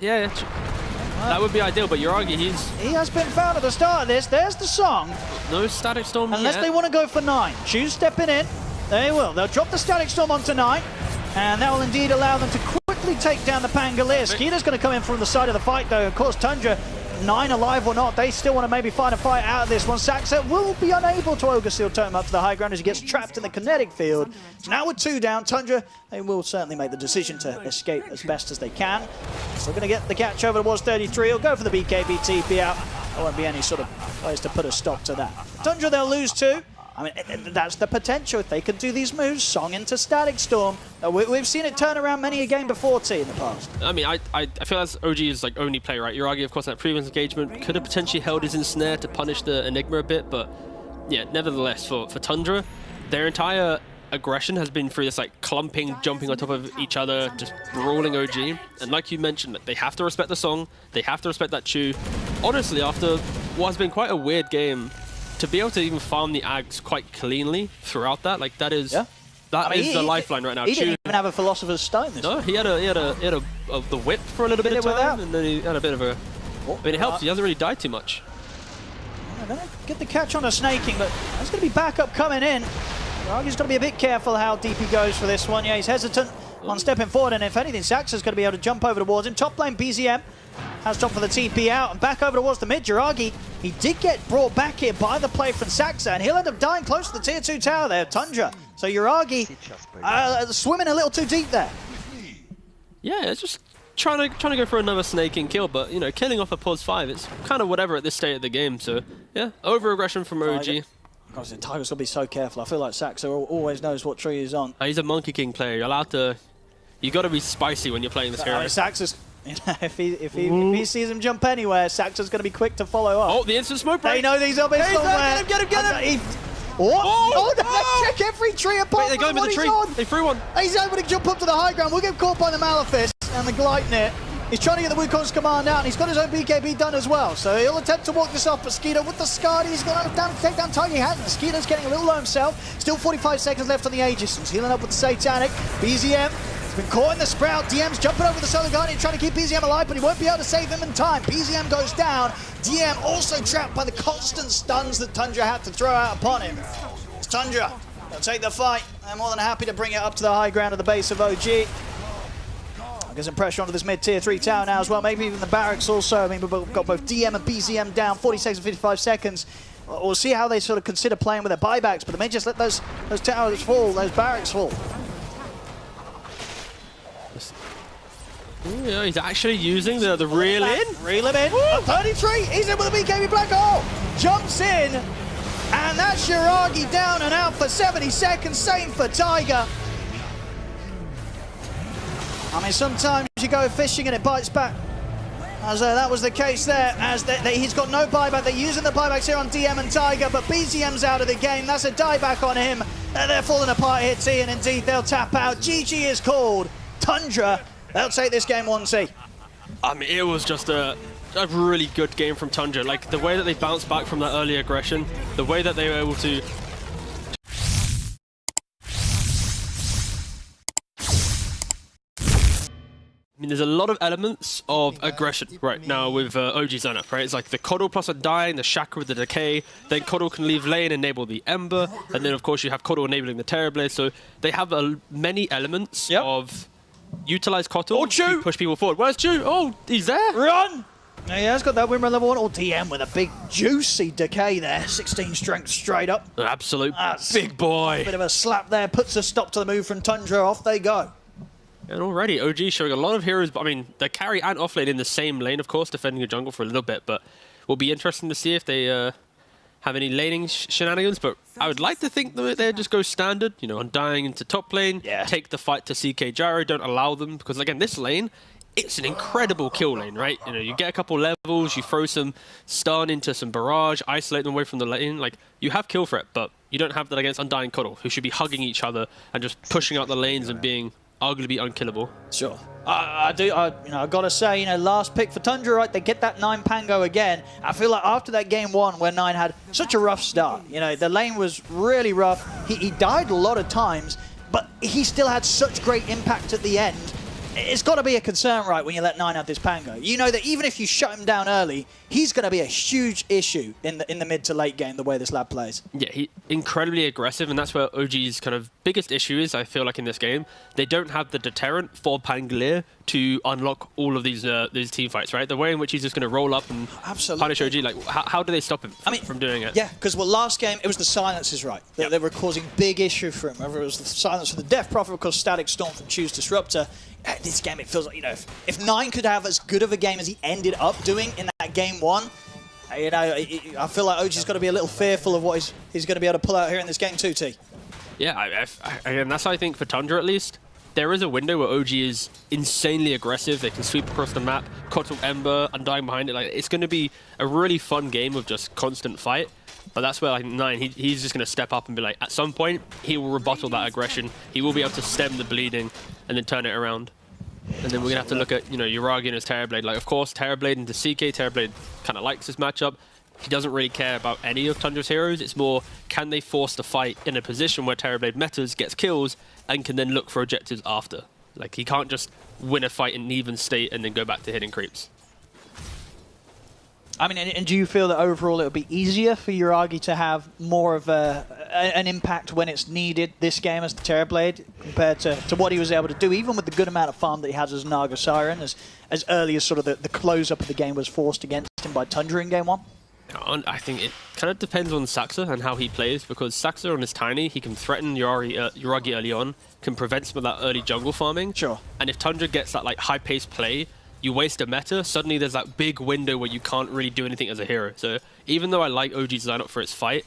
That would be ideal, but Yuragi, he has been found at the start of this. There's the song. No Static Storm Unless yet. they want to go for 9. Chu's stepping in. They will. They'll drop the Static Storm onto 9. And that will indeed allow them to quickly take down the Pangolier. Skeeter's going to come in from the side of the fight, though. Of course, Tundra, 9 alive or not, they still want to maybe find a fight out of this one. Saxa will be unable to Ogre Seal totem up to the high ground as he gets trapped in the kinetic field. So now with 2 down, Tundra, they will certainly make the decision to escape as best as they can. Still going to get the catch over towards 33. He'll go for the BKB TP out. There won't be any sort of ways to put a stop to that. Tundra, they'll lose 2. I mean, that's the potential. If they can do these moves, Song into Static Storm. We've seen it turn around many a game before, T, in the past. I mean, I feel that's OG's like only play, right? Yuragi, of course, in that previous engagement could have potentially held his ensnare to punish the Enigma a bit, but yeah, nevertheless, for Tundra, their entire aggression has been through this like clumping, jumping on top of each other, just brawling OG. And like you mentioned, they have to respect the Song, they have to respect that Chu. Honestly, after what has been quite a weird game, to be able to even farm the Ags quite cleanly throughout that, like that is the lifeline right now. He didn't even have a Philosopher's Stone this No, he had the whip for a little bit of time, and then he had a bit of a... I mean, it helps, he hasn't really died too much. Get the catch on a snaking, but there's going to be backup coming in. Yuragi's got to be a bit careful how deep he goes for this one. Yeah, he's hesitant on stepping forward, and if anything, Saxa's going to be able to jump over towards him. Top lane, BZM has jumped for the TP out, and back over towards the mid. Yuragi, he did get brought back here by the play from Saxa, and he'll end up dying close to the tier 2 tower there, Tundra. So Yuragi swimming a little too deep there. Yeah, it's just trying to go for another snaking kill, but you know, killing off a pause 5, it's kind of whatever at this state of the game. So yeah, over aggression from OG. Gosh, the Tiger's got to be so careful. I feel like Saxa always knows what tree he's on. He's a Monkey King player. You're allowed to. You got to be spicy when you're playing this hero. Saxa's. If he sees him jump anywhere, Saxa's going to be quick to follow up. Oh, the instant smoke break. They know these up somewhere. Get him! What? Oh, no, check every tree apart. Wait, they got him in the tree. They threw one. He's able to jump up to the high ground. We'll get caught by the Malefice and the Gleipnir. He's trying to get the Wukong's command out, and he's got his own BKB done as well. So he'll attempt to walk this off, but Skeeter with the Skadi, he's got down to take down Tiger. He hasn't. Skeeter's getting a little low himself. Still 45 seconds left on the Aegis. He's healing up with the Satanic. BZM has been caught in the Sprout. DM's jumping over the Solar Guardian, trying to keep BZM alive, but he won't be able to save him in time. BZM goes down. DM also trapped by the constant stuns that Tundra had to throw out upon him. It's Tundra. They'll take the fight. They're more than happy to bring it up to the high ground of the base of OG. Get some pressure onto this mid-tier 3 tower now as well. Maybe even the barracks also. I mean, we've got both DM and BZM down. 40 seconds, 55 seconds. We'll see how they sort of consider playing with their buybacks, but they may just let those towers fall, those barracks fall. Yeah, he's actually using the reel in. Reel him in. 33. He's in with a BKB black hole. Jumps in. And that's Yuragi down and out for 70 seconds. Same for Tiger. I mean, sometimes you go fishing and it bites back. As that was the case there, as he's got no buyback. They're using the buybacks here on DM and Tiger, but BZM's out of the game. That's a dieback on him. They're falling apart here, T, and indeed they'll tap out. GG is called. Tundra, they'll take this game 1-0. I mean, it was just a really good game from Tundra. Like, the way that they bounced back from that early aggression, the way that they were able to... I mean, there's a lot of elements of aggression right now with OG's lineup, right? It's like the Coddle plus Undying, the Shackle with the Decay, then Coddle can leave lane, enable the Ember, and then of course you have Coddle enabling the Terrorblade, so they have many elements of utilize Coddle to push people forward. Where's Chu? Oh, he's there! Run! Yeah, he's got that win run level 1. Or DM with a big juicy Decay there. 16 strength straight up. An absolute big boy. Bit of a slap there, puts a stop to the move from Tundra. Off they go. And already, OG showing a lot of heroes, I mean, they carry and offlane in the same lane, of course, defending a jungle for a little bit, but will be interesting to see if they have any laning shenanigans, but I would like to think that they just go standard, you know, Undying into top lane, take the fight to CK Gyro, don't allow them, because again, this lane it's an incredible kill lane, right? You know, you get a couple levels, you throw some stun into some barrage, isolate them away from the lane. Like, you have kill threat, but you don't have that against Undying Coddle, who should be hugging each other and just pushing out the lanes and being arguably unkillable. Sure. I gotta say, last pick for Tundra, right? They get that 9 Pango again. I feel like after that game 1 where 9 had such a rough start, the lane was really rough. He died a lot of times, but he still had such great impact at the end. It's got to be a concern, right, when you let 9 have this Pango. You know that even if you shut him down early, he's going to be a huge issue in the mid to late game, the way this lad plays. Yeah, he's incredibly aggressive, and that's where OG's kind of biggest issue is, I feel like, in this game. They don't have the deterrent for Pangolier to unlock all of these team fights, right? The way in which he's just going to roll up and punish OG, like, how do they stop him from doing it? Yeah, because last game, it was the silences, right? They were causing big issue for him. Whether it was the silence for the Death Prophet, of course, Static Storm from Choose Disruptor. This game, it feels like, if 9 could have as good of a game as he ended up doing in that game 1, I feel like OG's got to be a little fearful of what he's going to be able to pull out here in this game too, T. Yeah, and that's how I think for Tundra, at least. There is a window where OG is insanely aggressive. They can sweep across the map, Coddle Ember, Undying behind it. Like, it's going to be a really fun game of just constant fight. But that's where, like, 9, he's just going to step up and be like, at some point, he will rebuttal that aggression. He will be able to stem the bleeding and then turn it around. And then we're going to have to look at, Uragi and his Terrorblade. Like, of course, Terrorblade into CK. Terrorblade kind of likes this matchup. He doesn't really care about any of Tundra's heroes. It's more, can they force the fight in a position where Terrorblade metas, gets kills, and can then look for objectives after. Like, he can't just win a fight in an even state and then go back to hitting creeps. I mean, and do you feel that overall it would be easier for Uragi to have more of an impact when it's needed this game as the Terrorblade compared to what he was able to do, even with the good amount of farm that he has as Naga Siren, as early as sort of the close-up of the game was forced against him by Tundra in game 1? I think it kind of depends on Saxa and how he plays, because Saxa on his Tiny, he can threaten Uragi early on, can prevent some of that early jungle farming. Sure. And if Tundra gets that like high-paced play, you waste a meta, suddenly there's that big window where you can't really do anything as a hero. So even though I like OG's lineup for its fight,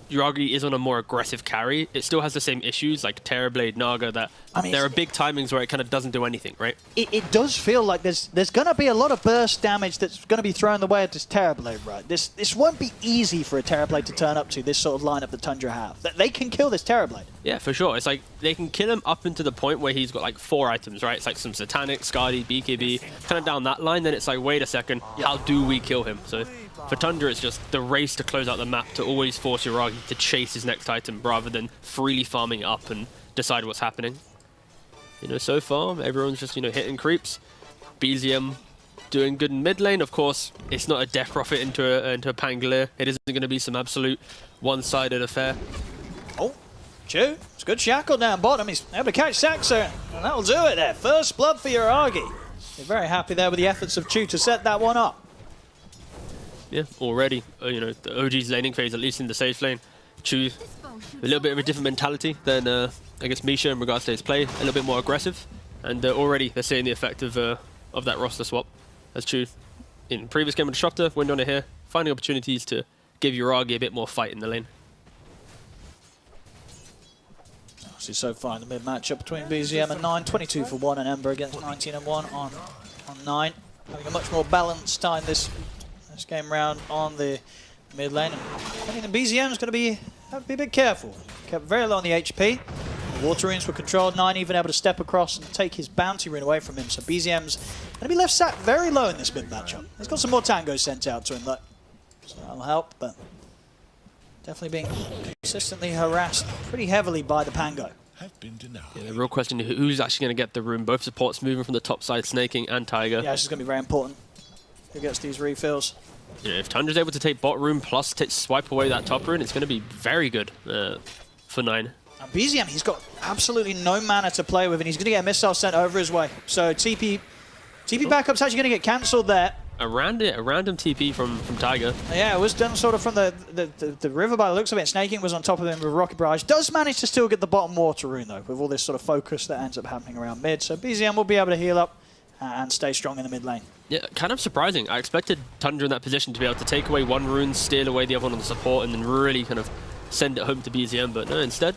Uragi is on a more aggressive carry. It still has the same issues like Terrorblade, Naga, that there are big timings where it kind of doesn't do anything, right? It does feel like there's going to be a lot of burst damage that's going to be thrown the way of this Terrorblade, right? This won't be easy for a Terrorblade to turn up to, this sort of lineup that Tundra have. They can kill this Terrorblade. Yeah, for sure. It's like they can kill him up into the point where he's got like 4 items, right? It's like some Satanic, Skadi, BKB, kind of down that line. Then it's like, wait a second, how do we kill him? So for Tundra, it's just the race to close out the map, to always force Uragi to chase his next item rather than freely farming it up and decide what's happening. So far, everyone's just, hitting creeps. BZM doing good in mid lane. Of course, it's not a Death Prophet into a Pangolier. It isn't going to be some absolute one-sided affair. Oh, Chew. It's a good shackle down bottom. He's able to catch Saxa, and that'll do it there. First blood for Uragi. They're very happy there with the efforts of Chew to set that one up. Yeah, already, the OG's laning phase, at least in the safe lane, Chew, a little bit of a different mentality than, I guess, Misha in regards to his play, a little bit more aggressive, and already they're seeing the effect of that roster swap, as Chew, in previous game of Disruptor, went on it here, finding opportunities to give Uragi a bit more fight in the lane. Obviously, so far in the mid matchup between BZM and 9, 22 for 1 and Ember against 19 and 1 on 9, having a much more balanced time this game round on the mid lane. I think the BZM is going to have to be a bit careful. Kept very low on the HP. The water runes were controlled. 9 even able to step across and take his bounty rune away from him. So BZM's going to be left sat very low in this mid matchup. He's got some more tangos sent out to him though, so that'll help. But definitely being consistently harassed pretty heavily by the Pango. Yeah, the real question is who's actually going to get the rune. Both supports moving from the top side, Snaking and Tiger. Yeah, this is going to be very important. Who gets these refills? If Tundra's able to take bot rune plus swipe away that top rune, it's going to be very good for 9. Now BZM, he's got absolutely no mana to play with, and he's going to get a missile sent over his way. So TP backup's actually going to get cancelled there. A random TP from Tiger. Yeah, it was done sort of from the river by the looks of it. Snaking was on top of him with Rocket Barrage. Does manage to still get the bottom water rune though, with all this sort of focus that ends up happening around mid. So BZM will be able to heal up and stay strong in the mid lane. Yeah, kind of surprising. I expected Tundra in that position to be able to take away one rune, steal away the other one on the support, and then really kind of send it home to BZM. But no, instead,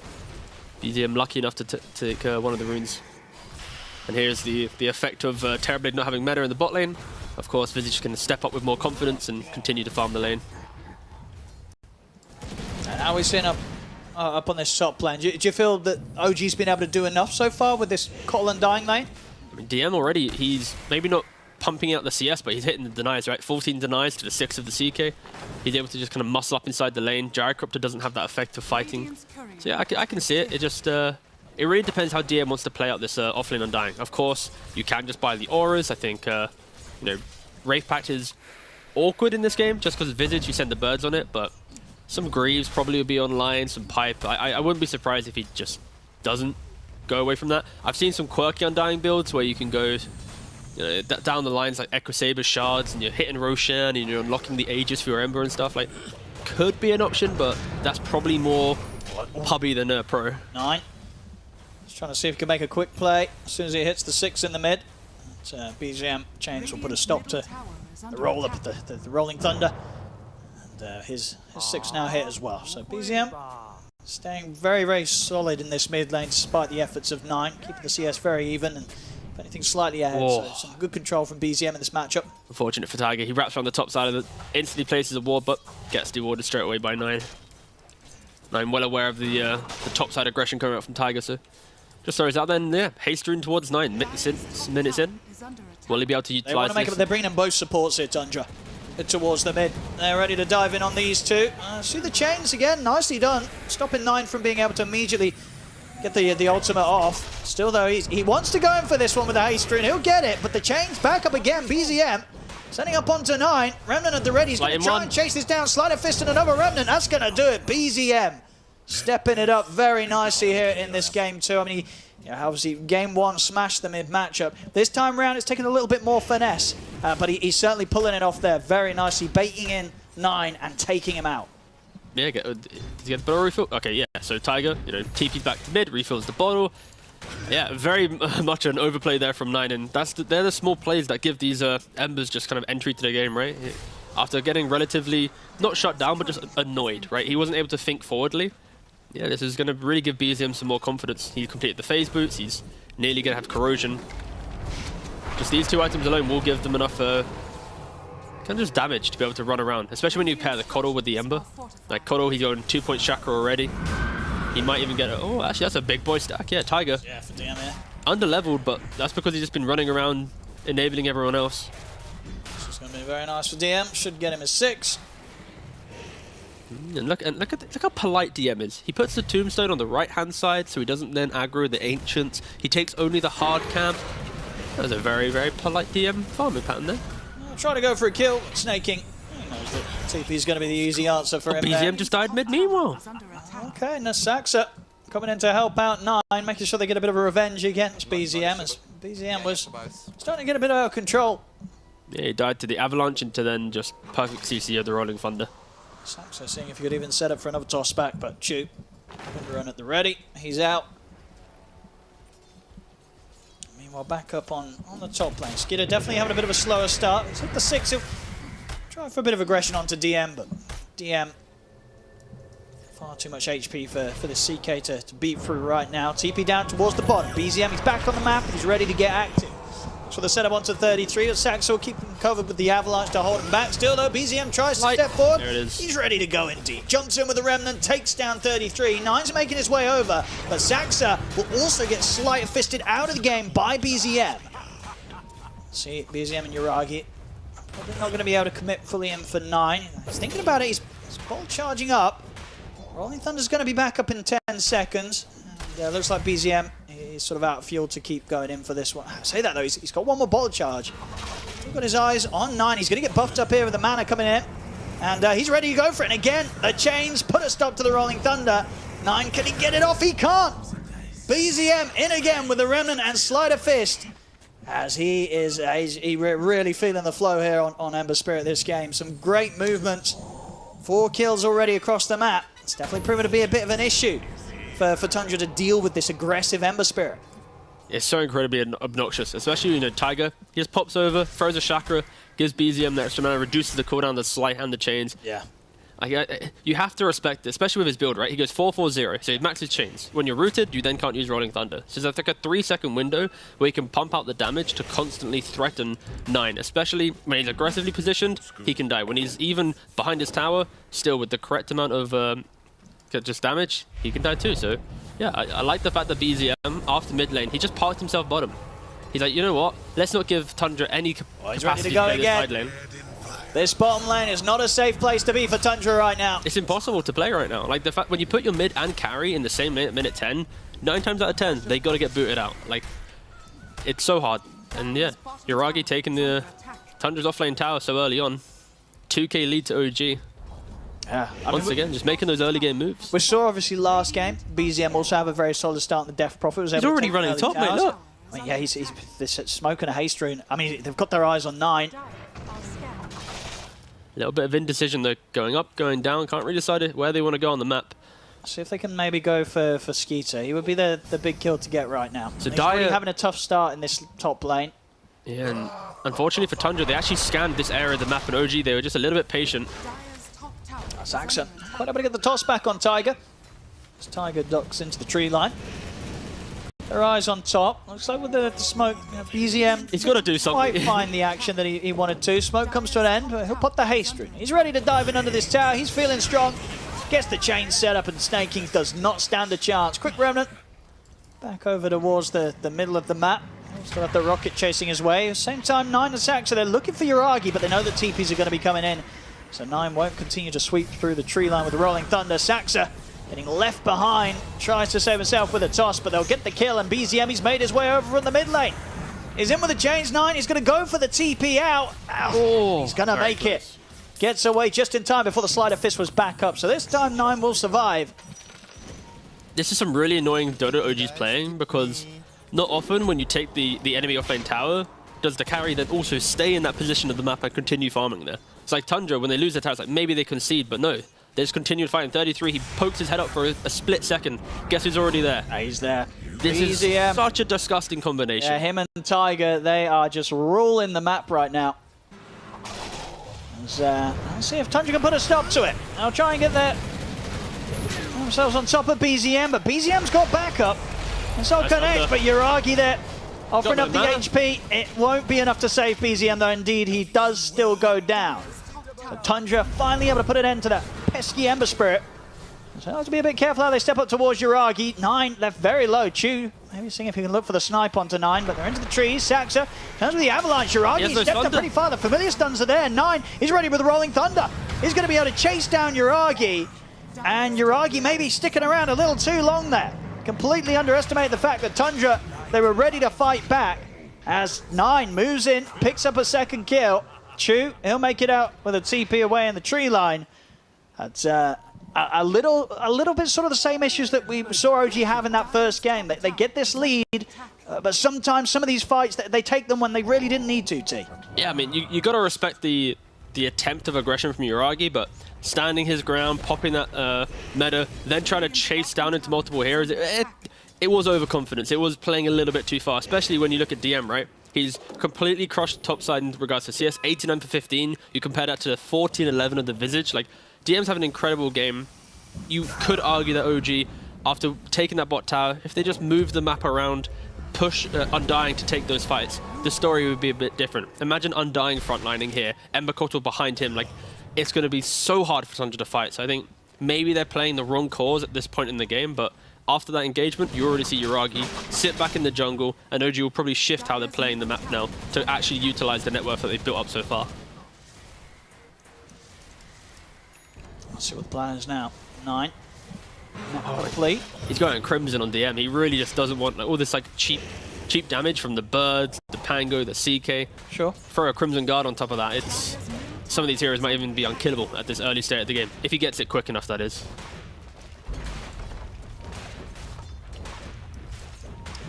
BZM lucky enough to take one of the runes. And here's the effect of Terrorblade not having meta in the bot lane. Of course, Visage can step up with more confidence and continue to farm the lane. And how are we seeing up on this top lane? Do you feel that OG's been able to do enough so far with this Undying lane? I mean, DM already, he's maybe not pumping out the CS, but he's hitting the denies, right? 14 denies to the 6 of the CK. He's able to just kind of muscle up inside the lane. Gyrocopter doesn't have that effect of fighting. So yeah, I can see it. It just, it really depends how DM wants to play out this offlane Undying. Of course, you can just buy the auras. I think, you know, Wraith Pact is awkward in this game just because Visage, you send the birds on it, but some Greaves probably will be online, some Pipe. I wouldn't be surprised if he just doesn't go away from that. I've seen some quirky Undying builds where you can go down the lines like Echo Saber shards and you're hitting Roshan and you're unlocking the Aegis for your Ember and stuff. Like, could be an option, but that's probably more pubby than pro. 9. Just trying to see if he can make a quick play as soon as he hits the 6 in the mid. BZM Chains will put a stop to the roll up, the Rolling Thunder. And his 6 now hit as well. So BZM staying very, very solid in this mid lane despite the efforts of 9, keeping the CS very even and if anything slightly ahead. So some good control from BZM in this matchup. Unfortunate for Tiger. He wraps around the top side of it, instantly places a ward, but gets dewarded straight away by 9. 9 well aware of the top side aggression coming out from Tiger, so just throws out then, yeah, hastering towards 9, minutes in. Will he be able to utilize They want to make it, they're bringing in both supports here, Tundra. Towards the mid. They're ready to dive in on these two. See the chains again, nicely done. Stopping 9 from being able to immediately get the ultimate off. Still though, he wants to go in for this one with the haste and he'll get it, but the chains back up again. BZM sending up onto 9. Remnant at the ready. He's going to try and chase this down. Sleight of Fist and another Remnant. That's going to do it. BZM stepping it up very nicely here in this game too. I mean, obviously game 1 smashed the mid matchup. This time round it's taking a little bit more finesse, but he's certainly pulling it off there very nicely, baiting in 9 and taking him out. Yeah, did he get the bottle refill? Okay, yeah. So Tiger, TP's back to mid, refills the bottle. Yeah, very much an overplay there from 9, and they're the small plays that give these Embers just kind of entry to the game, right? After getting relatively, not shut down, but just annoyed, right? He wasn't able to think forwardly. Yeah, this is going to really give BZM some more confidence. He completed the phase boots, he's nearly going to have corrosion. Just these 2 items alone will give them enough kind of just damage to be able to run around, especially when you pair the Coddle with the Ember. Like Coddle, he's going 2-point chakra already. He might even get oh, actually that's a big boy stack. Yeah, Tiger. Yeah, for DM, yeah. Under-leveled, but that's because he's just been running around, enabling everyone else. This is going to be very nice for DM. Should get him a 6. And look how polite DM is. He puts the tombstone on the right-hand side, so he doesn't then aggro the ancients. He takes only the hard camp. That was a very, very polite DM farming pattern there. Trying to go for a kill, snaking. He knows that TP is going to be the easy answer for him. BZM just died mid meanwhile. Okay, Nasaxa coming in to help out 9, making sure they get a bit of a revenge against BZM, as BZM was starting to get a bit out of control. Yeah, he died to the avalanche into then just perfect CC of the Rolling Thunder. Saxa seeing if he could even set up for another toss back, but Chew. Run at the ready, he's out. Meanwhile, back up on the top lane. Skidder definitely having a bit of a slower start. He's hit the 6, he'll try for a bit of aggression onto DM, but DM far too much HP for the CK to beat through right now. TP down towards the bottom. BZM, he's back on the map, he's ready to get active. So the setup onto 33. Saxa will keep him covered with the avalanche to hold him back. Still though, BZM tries to step forward. There it is. He's ready to go in deep. Jumps in with the Remnant, takes down 33. 9's making his way over, but Saxa will also get slight fisted out of the game by BZM. See, BZM and Yuragi probably not going to be able to commit fully in for 9. He's thinking about it. He's bolt charging up. Rolling Thunder's going to be back up in 10 seconds. And, looks like BZM is sort of out of fuel to keep going in for this one. I say that though, he's got one more bottle charge. Still got his eyes on 9. He's going to get buffed up here with the mana coming in. And he's ready to go for it. And again, the chains put a stop to the Rolling Thunder. 9, can he get it off? He can't. BZM in again with the Remnant and Sleight of Fist. As he is really feeling the flow here on Ember Spirit this game. Some great movements. 4 kills already across the map. It's definitely proven to be a bit of an issue for Tundra to deal with this aggressive Ember Spirit. It's so incredibly obnoxious, especially, Tiger. He just pops over, throws a chakra, gives BZM the extra mana, reduces the cooldown, the sleight, and the chains. Yeah. You have to respect it, especially with his build, right? He goes 4-4-0, so he maxes chains. When you're rooted, you then can't use Rolling Thunder. So there's like a 3-second window where he can pump out the damage to constantly threaten 9, especially when he's aggressively positioned, he can die. When he's even behind his tower, still with the correct amount of just damage, he can die too. So yeah, I like the fact that BZM, after mid lane, he just parked himself bottom. He's like, you know what? Let's not give Tundra any capacity to play this side lane. This bottom lane is not a safe place to be for Tundra right now. It's impossible to play right now. Like the fact when you put your mid and carry in the same lane at minute 10, 9 times out of 10 they got to get booted out. Like it's so hard. And yeah, Yuragi taking the Tundra's offlane tower so early on. 2k lead to OG. Yeah, Once again, just making those early game moves. We saw obviously last game, BZM also have a very solid start in the Death Prophet. He's already running top, mate, look. I mean, yeah, he's smoking a haste rune. I mean, they've got their eyes on 9. A little bit of indecision though, going up, going down, can't really decide where they want to go on the map. See if they can maybe go for Skeeter. He would be the big kill to get right now. So he's already having a tough start in this top lane. Yeah, and unfortunately for Tundra, they actually scanned this area of the map, and OG, they were just a little bit patient. Saxon quite able to get the toss back on Tiger. As Tiger ducks into the tree line. Their eyes on top. Looks like with the smoke, BZM. He's got to do something. Quite find the action that he wanted to. Smoke comes to an end. He'll put the haste rune. He's ready to dive in under this tower. He's feeling strong. Gets the chain set up, and Snake King does not stand a chance. Quick remnant. Back over towards the middle of the map. Still have the rocket chasing his way. Same time, 9 and Saxa, they're looking for Yuragi, but they know the TPs are going to be coming in. So 9 won't continue to sweep through the tree line with the Rolling Thunder. Saxa getting left behind, tries to save himself with a toss, but they'll get the kill, and BZM, he's made his way over from the mid lane. He's in with the chains, 9, he's going to go for the TP out. Ow, he's going to make it. Gets away just in time before the Sleight of Fist was back up, so this time 9 will survive. This is some really annoying Dodo OG's playing, because not often when you take the enemy offlane tower, does the carry then also stay in that position of the map and continue farming there. It's like Tundra, when they lose their tower, it's like maybe they concede, but no. They just continue fighting. 33, he pokes his head up for a split second. Guess who's already there? He's there. This is such a disgusting combination. Yeah, him and Tiger, they are just ruling the map right now. Let's see if Tundra can put a stop to it. I'll try and get there. Themselves on top of BZM, but BZM's got backup. And so connect, but Yuragi there offering up the HP. It won't be enough to save BZM, though indeed he does still go down. So Tundra finally able to put an end to that pesky Ember Spirit. So have to be a bit careful how they step up towards Yuragi. 9 left very low. Chew maybe seeing if he can look for the snipe onto 9, but they're into the trees. Saxa turns with the avalanche. Yuragi stepped up pretty far. The familiar stuns are there. 9 is ready with the Rolling Thunder. He's going to be able to chase down Yuragi. And Yuragi maybe sticking around a little too long there. Completely underestimate the fact that Tundra, they were ready to fight back. As 9 moves in, picks up a second kill. Chew, he'll make it out with a TP away in the tree line. That's a little bit sort of the same issues that we saw OG have in that first game. They get this lead, but sometimes some of these fights, they take them when they really didn't need to, T. Yeah, I mean, you got to respect the attempt of aggression from Yuragi, but standing his ground, popping that meta, then trying to chase down into multiple heroes, it was overconfidence. It was playing a little bit too far, especially when you look at DM, right? He's completely crushed top side in regards to CS, 89 for 15. You compare that to the 14-11 of the Visage. Like, DM's have an incredible game. You could argue that OG, after taking that bot tower, if they just move the map around, push Undying to take those fights, the story would be a bit different. Imagine Undying frontlining here, Ember behind him. Like, it's going to be so hard for Tundra to fight. So I think maybe they're playing the wrong cause at this point in the game, but after that engagement, you already see Yuragi sit back in the jungle, and OG will probably shift how they're playing the map now to actually utilize the net worth that they've built up so far. Let's see what the plan is now. 9. Not complete. He's going Crimson on DM. He really just doesn't want all this like cheap damage from the birds, the Pango, the CK. Sure. Throw a Crimson Guard on top of that. It's some of these heroes might even be unkillable at this early stage of the game, if he gets it quick enough, that is.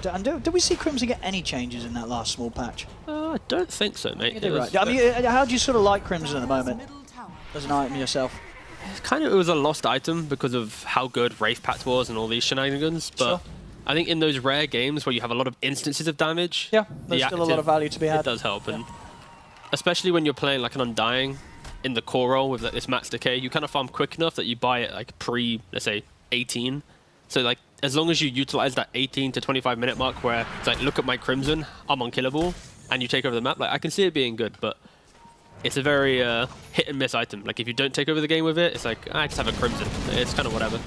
Did we see Crimson get any changes in that last small patch? I don't think so, mate. Right. I mean, how do you sort of like Crimson at the moment? As an item yourself? It was a lost item because of how good Wraith Pact was and all these shenanigans, but sure. I think in those rare games where you have a lot of instances of damage, yeah, there's still a lot of value to be had. It does help, and especially when you're playing like an Undying, in the core role with like, this max decay, you kind of farm quick enough that you buy it like pre, let's say, 18. So like as long as you utilize that 18 to 25 minute mark where it's like, look at my Crimson, I'm unkillable, and you take over the map, like I can see it being good, but it's a very hit and miss item. Like if you don't take over the game with it, it's like, I just have a Crimson. It's kind of whatever.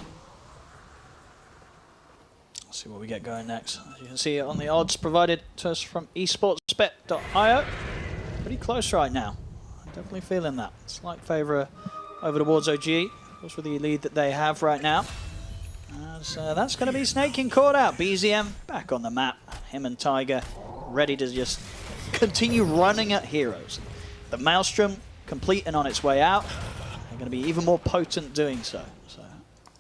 Let's see what we get going next. As you can see on the odds provided to us from Esports.io. Pretty close right now. I'm definitely feeling that. Slight favour over towards OG. Of course with the lead that they have right now. So that's going to be snaking caught out. BZM back on the map. Him and Tiger ready to just continue running at heroes. The Maelstrom complete and on its way out. They're going to be even more potent doing so. So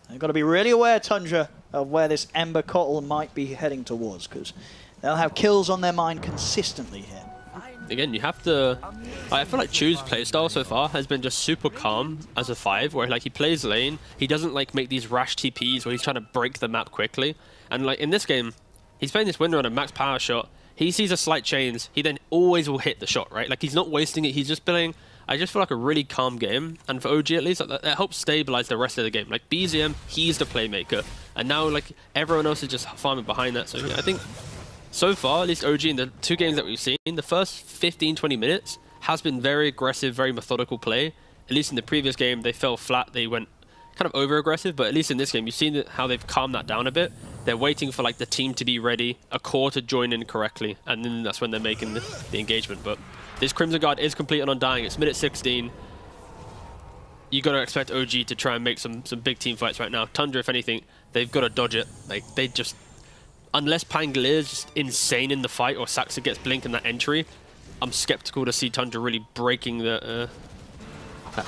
they've got to be really aware, Tundra, of where this Ember Cottle might be heading towards, because they'll have kills on their mind consistently here. Again, you have to... I feel like Chu's playstyle so far has been just super calm as a 5, where like he plays lane, he doesn't like make these rash TPs where he's trying to break the map quickly. And like in this game, he's playing this winner on a max power shot, he sees a slight chains, he then always will hit the shot, right? Like he's not wasting it, he's just playing... I just feel like a really calm game, and for OG at least, that helps stabilize the rest of the game. Like BZM, he's the playmaker, and now like everyone else is just farming behind that. So yeah, I think so far, at least OG in the 2 games that we've seen, the first 15-20 minutes has been very aggressive, very methodical play. At least in the previous game, they fell flat, they went kind of over-aggressive, but at least in this game, you've seen how they've calmed that down a bit. They're waiting for like the team to be ready, a core to join in correctly, and then that's when they're making the engagement. But this Crimson Guard is complete and Undying. It's minute 16. You got to expect OG to try and make some big team fights right now. Tundra, if anything, they've got to dodge it. Like they just, unless Pangolier is just insane in the fight or Saxa gets blink in that entry, I'm skeptical to see Tundra really breaking that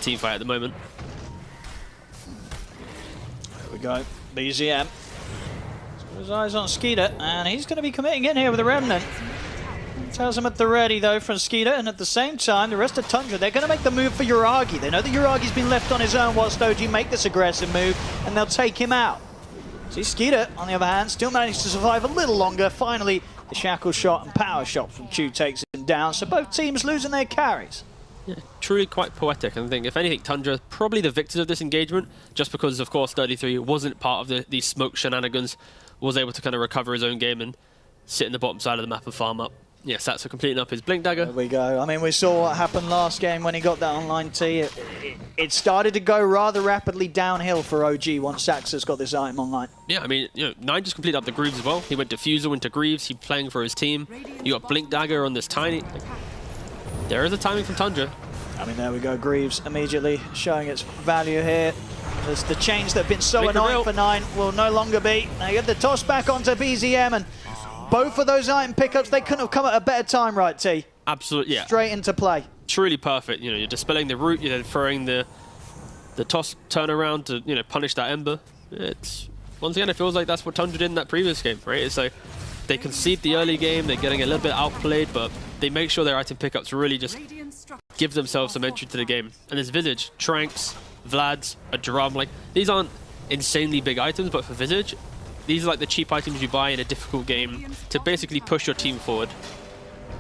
team fight at the moment. There we go. BZM. His eyes on Skeeter, and he's going to be committing in here with a Remnant. Tells him at the ready though from Skeeter, and at the same time the rest of Tundra, they're going to make the move for Uragi. They know that Uragi's been left on his own whilst OG make this aggressive move, and they'll take him out. See, Skeeter on the other hand still managed to survive a little longer. Finally the shackle shot and power shot from Chu takes him down, so both teams losing their carries. Yeah, truly quite poetic. And I think if anything, Tundra probably the victors of this engagement, just because of course 33 wasn't part of these smoke shenanigans, was able to kind of recover his own game and sit in the bottom side of the map and farm up. Yes, that's for completing up his Blink Dagger. There we go. I mean, we saw what happened last game when he got that online T. It started to go rather rapidly downhill for OG once Saxa's got this item online. Yeah, I mean, you know, Nine just completed up the Greaves as well. He went Diffusal into Greaves. He's playing for his team. You got Blink Dagger on this Tiny. There is a timing from Tundra. I mean, there we go. Greaves immediately showing its value here. There's the change that have been so annoying for Nine will no longer be. Now you get the toss back onto BZM, and both of those item pickups, they couldn't have come at a better time, right, T? Absolutely, yeah. Straight into play. Truly perfect. You know, you're dispelling the root, you're then throwing the toss turnaround to, you know, punish that Ember. It's, once again, it feels like that's what Tundra did in that previous game, right? It's like they concede the early game, they're getting a little bit outplayed, but they make sure their item pickups really just give themselves some entry to the game. And there's Visage, Tranks, Vlad's, a drum. Like, these aren't insanely big items, but for Visage, these are like the cheap items you buy in a difficult game to basically push your team forward.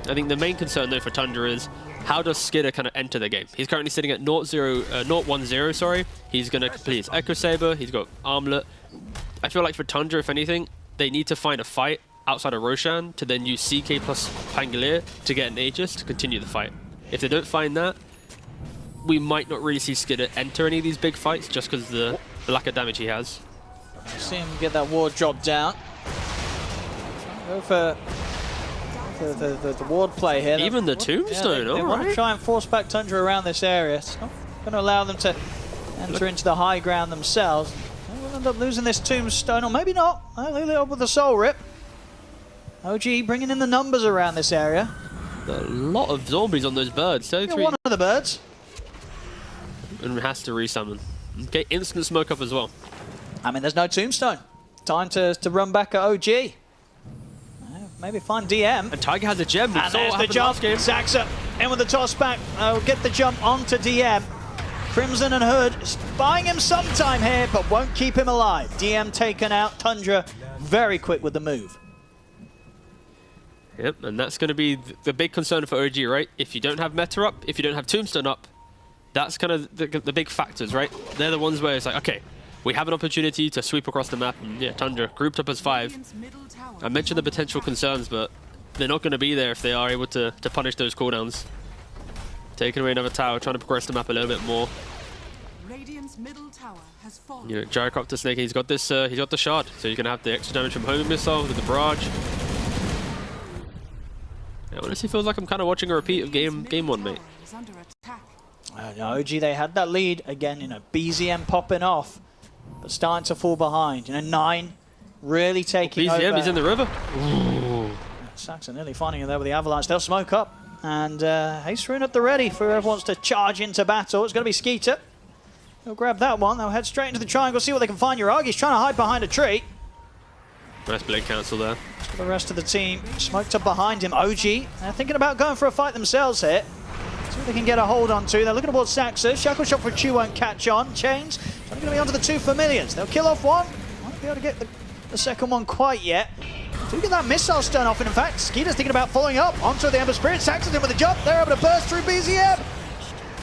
I think the main concern though for Tundra is how does Skidder kind of enter the game? He's currently sitting at 0-1-0, sorry. He's going to complete his Echo Saber, he's got Armlet. I feel like for Tundra, if anything, they need to find a fight outside of Roshan to then use CK plus Pangolier to get an Aegis to continue the fight. If they don't find that, we might not really see Skidder enter any of these big fights just because of the lack of damage he has. See him get that ward drop down. Go for the ward play here. Even the tombstone, they want to try and force back Tundra around this area. It's not going to allow them to enter into the high ground themselves. They will end up losing this tombstone, or maybe not. They'll leave it up with the soul rip. OG bringing in the numbers around this area. A lot of zombies on those birds. One of the birds. And has to resummon. Okay, instant smoke up as well. I mean, there's no tombstone. Time to run back at OG. Maybe find DM. And Tiger has a gem. And there's the jump. Saxa in with the toss back. Get the jump onto DM. Crimson and Hood buying him some time here, but won't keep him alive. DM taken out. Tundra very quick with the move. Yep, and that's going to be the big concern for OG, right? If you don't have meta up, if you don't have tombstone up, that's kind of the big factors, right? They're the ones where it's like, okay, we have an opportunity to sweep across the map. And yeah, Tundra grouped up as 5. I mentioned the potential concerns, but they're not going to be there if they are able to punish those cooldowns. Taking away another tower, trying to progress the map a little bit more. You know, Gyrocopter Snake, he's got this, he's got the shard, so he's gonna have the extra damage from homing missile with the barrage. It honestly feels like I'm kind of watching a repeat of game 1, mate. OG, they had that lead again. You know, BZM popping off, but starting to fall behind. You know, 9 really taking over. BZM, he's in the river. Ooh. Saxon nearly finding it there with the avalanche. They'll smoke up, and Ace Rune at the ready for whoever wants to charge into battle. It's going to be Skeeter. They'll grab that one. They'll head straight into the triangle, see what they can find. Uragi's trying to hide behind a tree. Nice blade cancel there. For the rest of the team, smoked up behind him. OG, they're thinking about going for a fight themselves here. See what they can get a hold onto. They're looking towards Saxa. Shackle shot for Chu won't catch on. Chains, only going to be onto the 2 familiars. They'll kill off one. Won't be able to get the second one quite yet. Do get that missile stun off, and in fact, Skeeter's thinking about following up onto the Ember Spirit. Saxon's in with a jump. They're able to burst through BZM.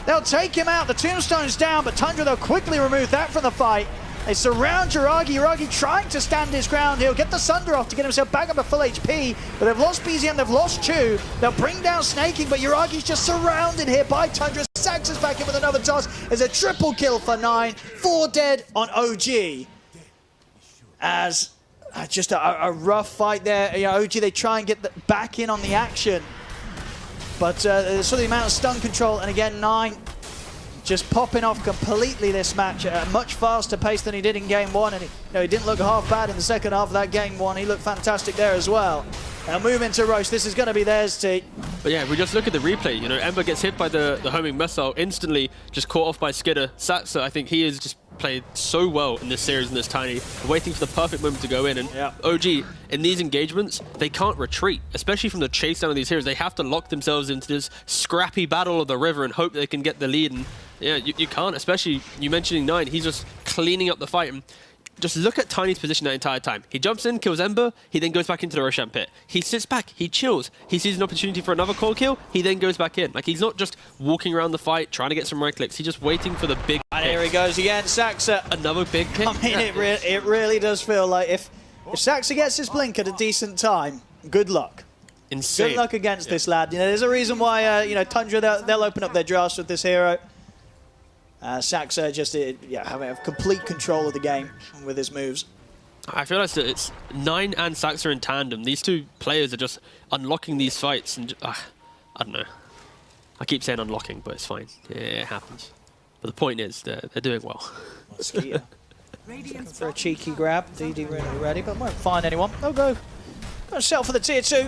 They'll take him out. The tombstone's down, but Tundra, they'll quickly remove that from the fight. They surround Uragi. Uragi trying to stand his ground. He'll get the Sunder off to get himself back up to full HP, but they've lost BZM, they've lost Chu. They'll bring down Snaking, but Uragi's just surrounded here by Tundra. Sax is back in with another toss. There's a triple kill for 9. 4 dead on OG. As just a rough fight there. You know, OG, they try and get back in on the action. But so the amount of stun control, and again, 9 just popping off completely this match at a much faster pace than he did in game 1. And he didn't look half bad in the second half of that game 1. He looked fantastic there as well. Now move into Roche. This is going to be theirs, T. But yeah, if we just look at the replay, you know, Ember gets hit by the homing missile, instantly just caught off by Skidder. Saxa, I think he has just played so well in this series, in this Tiny, waiting for the perfect moment to go in. And OG, in these engagements, they can't retreat, especially from the chase down of these heroes. They have to lock themselves into this scrappy battle of the river and hope they can get the lead. And yeah, you can't, especially you mentioning 9. He's just cleaning up the fight. And just look at Tiny's position that entire time. He jumps in, kills Ember, he then goes back into the Roshan pit. He sits back, he chills. He sees an opportunity for another core kill, he then goes back in. Like, he's not just walking around the fight, trying to get some right clicks. He's just waiting for the big And here he goes again, Saxa. Another big pick. I mean, it really does feel like if Saxa gets his blink at a decent time, good luck. Insane. Good luck against this lad. You know, there's a reason why, you know, Tundra, they'll open up their drafts with this hero. Saxa just, having complete control of the game with his moves. I feel like it's 9 and Saxa in tandem. These two players are just unlocking these fights, and I don't know. I keep saying unlocking, but it's fine. Yeah, it happens. But the point is, they're doing well. Skeeter looking for a cheeky grab. DD really ready, but won't find anyone. They'll go settle for the tier 2.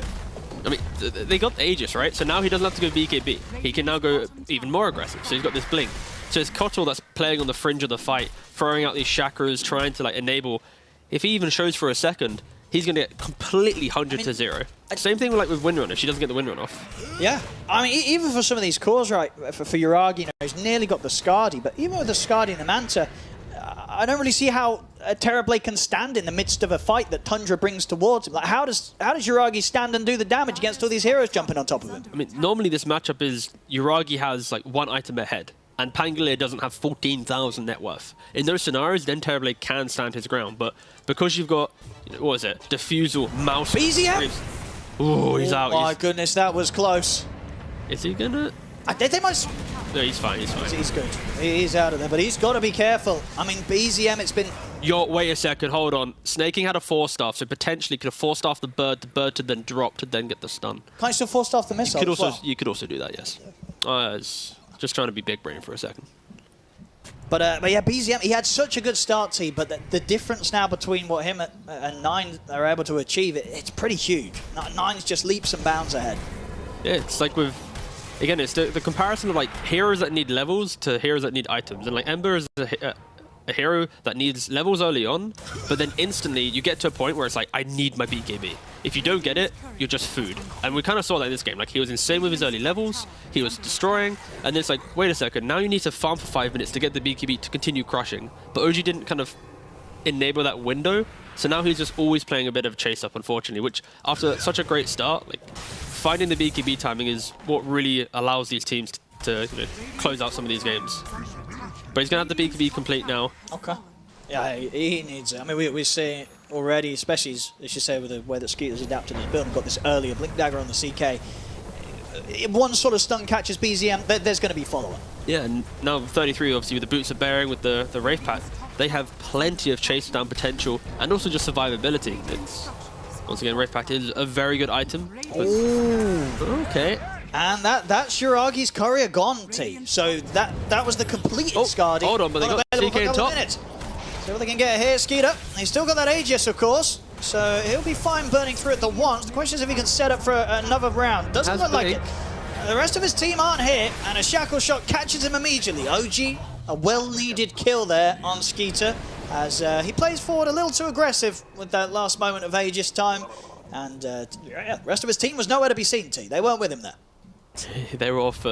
I mean, they got the Aegis, right? So now he doesn't have to go BKB. He can now go even more aggressive. So he's got this blink. So it's Kotal that's playing on the fringe of the fight, throwing out these chakras, trying to like enable. If he even shows for a second, he's going to get completely 100 to 0. Same thing with Windrun if she doesn't get the Windrun off. Yeah, I mean, even for some of these cores, right, for Uragi, you know, he's nearly got the Skadi, but even with the Skadi and the Manta, I don't really see how a Terrorblade can stand in the midst of a fight that Tundra brings towards him. Like, how does Uragi stand and do the damage against all these heroes jumping on top of him? I mean, normally this matchup is Uragi has like 1 item ahead, and Pangolier doesn't have 14,000 net worth. In those scenarios, then Terrorblade can stand his ground, but because you've got, what is it, Diffusal, Mouse... BZM? Ooh, he's out. Oh my goodness, that was close. Is he gonna... They might... No, he's fine, he's fine. He's good. He's out of there, but he's got to be careful. I mean, BZM, it's been... Yo, wait a second, hold on. Snaking had a 4-staff, so potentially could have 4-staffed the bird to then drop to then get the stun. Can I still 4-staff the missile You could also do that, yes. Just trying to be big brain for a second. But yeah, BZM, he had such a good start, T, but the difference now between what him and 9 are able to achieve, it's pretty huge. 9's just leaps and bounds ahead. Yeah, it's like with... Again, it's the comparison of like heroes that need levels to heroes that need items. And like Ember is a hero that needs levels early on, but then instantly you get to a point where it's like, I need my BKB. If you don't get it, you're just food. And we kind of saw that in this game. Like, he was insane with his early levels, he was destroying, and then it's like, wait a second, now you need to farm for 5 minutes to get the BKB to continue crushing. But OG didn't kind of enable that window, so now he's just always playing a bit of chase up, unfortunately, which after such a great start, like, finding the BKB timing is what really allows these teams to close out some of these games. But he's going to have the BKB complete now. Okay. Yeah, he needs it. I mean, we're seeing it already, especially, as you say, with the way that Skeeter's adapted his build and got this earlier Blink Dagger on the CK. If one sort of stun catches BZM, there's going to be follow-up. Yeah, and now 33, obviously, with the Boots of Bearing, with the Wraith Pack, they have plenty of chase down potential and also just survivability. It's, once again, Wraith Pack is a very good item. Okay. And that's Yuragi's courier gone, T. So that was the completed Skadi. Hold on, but they got CK on top. See what they can get here, Skeeter. He's still got that Aegis, of course. So he'll be fine burning through it the once. The question is if he can set up for another round. Doesn't look like it. The rest of his team aren't here, and a shackle shot catches him immediately. OG, a well-needed kill there on Skeeter, as he plays forward a little too aggressive with that last moment of Aegis time. And yeah, the rest of his team was nowhere to be seen, T. They weren't with him there. They were off,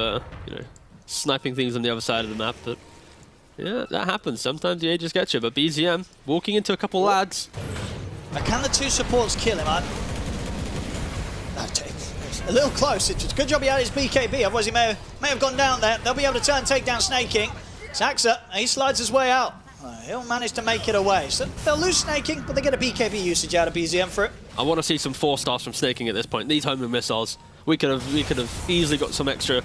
sniping things on the other side of the map, but yeah, that happens. Sometimes the Aegis gets you, but BZM walking into a couple lads. Can the two supports kill him? A little close. It's a good job he had his BKB, otherwise he may have gone down there. They'll be able to turn takedown snaking. Saxa, he slides his way out. He'll manage to make it away. So they'll lose snaking, but they get a BKB usage out of BZM for it. I want to see some 4-stars from snaking at this point. These homing missiles, we could have easily got some extra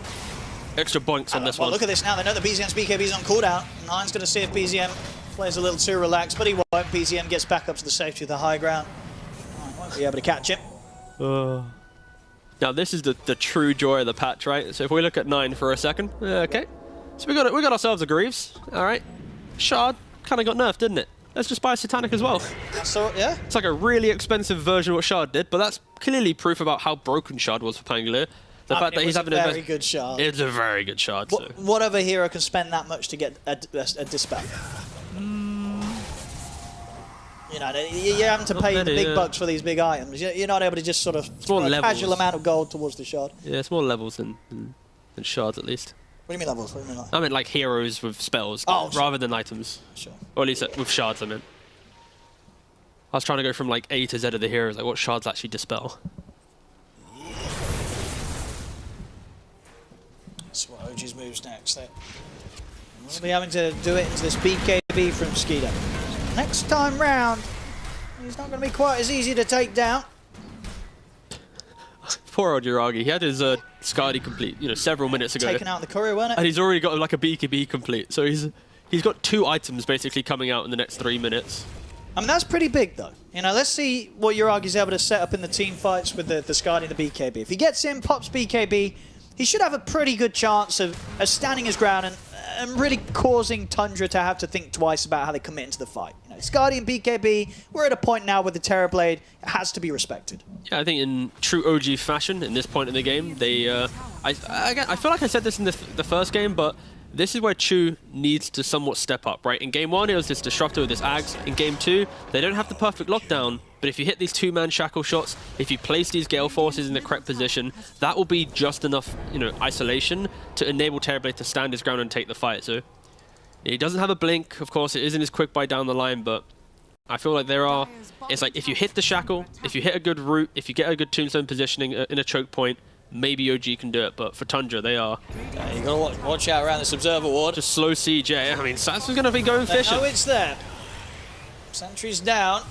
boinks on this one. Look at this now. They know that BZM's BKB is on cooldown. Nine's going to see if BZM plays a little too relaxed, but he won't. BZM gets back up to the safety of the high ground. Won't be able to catch him. Now this is the true joy of the patch, right? So if we look at 9 for a second, okay. So we got ourselves a Greaves. All right. Shard kind of got nerfed, didn't it? Let's just buy a Satanic as well. So yeah. It's like a really expensive version of what Shard did, but that's clearly proof about how broken Shard was for Pangolier. The fact that he's having a very good Shard. It's a very good Shard. What other hero can spend that much to get a Dispel? You know, you're having to pay the big bucks for these big items. You're not able to just sort of throw a casual amount of gold towards the Shard. Yeah, it's more levels than Shards at least. What do you mean levels? What do you mean like? I meant like heroes with spells rather than items. Sure. Or at least with Shards, I meant. I was trying to go from like A to Z of the heroes, like what Shards actually dispel. That's what OG's moves next. We'll be having to do it into this BKB from Skeeter. Next time round, he's not going to be quite as easy to take down. Poor old Yuragi. He had his Skadi complete, several minutes ago. Taken out the courier, wasn't it? And he's already got like a BKB complete. So he's got 2 items basically coming out in the next 3 minutes. I mean, that's pretty big though. Let's see what Yuragi's able to set up in the team fights with the Skadi and the BKB. If he gets in, pops BKB, he should have a pretty good chance of standing his ground and really causing Tundra to have to think twice about how they commit into the fight. Skadi and BKB, we're at a point now where the Terrorblade has to be respected. Yeah, I think in true OG fashion, in this point in the game, they... I feel like I said this in the first game, but this is where Chu needs to somewhat step up, right? In Game 1, it was this Disruptor with this Ags. In Game 2, they don't have the perfect lockdown, but if you hit these 2-man shackle shots, if you place these Gale Forces in the correct position, that will be just enough, isolation to enable Terrorblade to stand his ground and take the fight. So he doesn't have a blink, of course, it isn't his quick buy down the line, but I feel like it's like if you hit the shackle, if you hit a good route, if you get a good tombstone positioning in a choke point, maybe OG can do it, but for Tundra, they are. Yeah, you got to watch out around this Observer Ward. Just slow CJ. I mean, Sax is going to be going fishing. No, it's there. Sentry's down.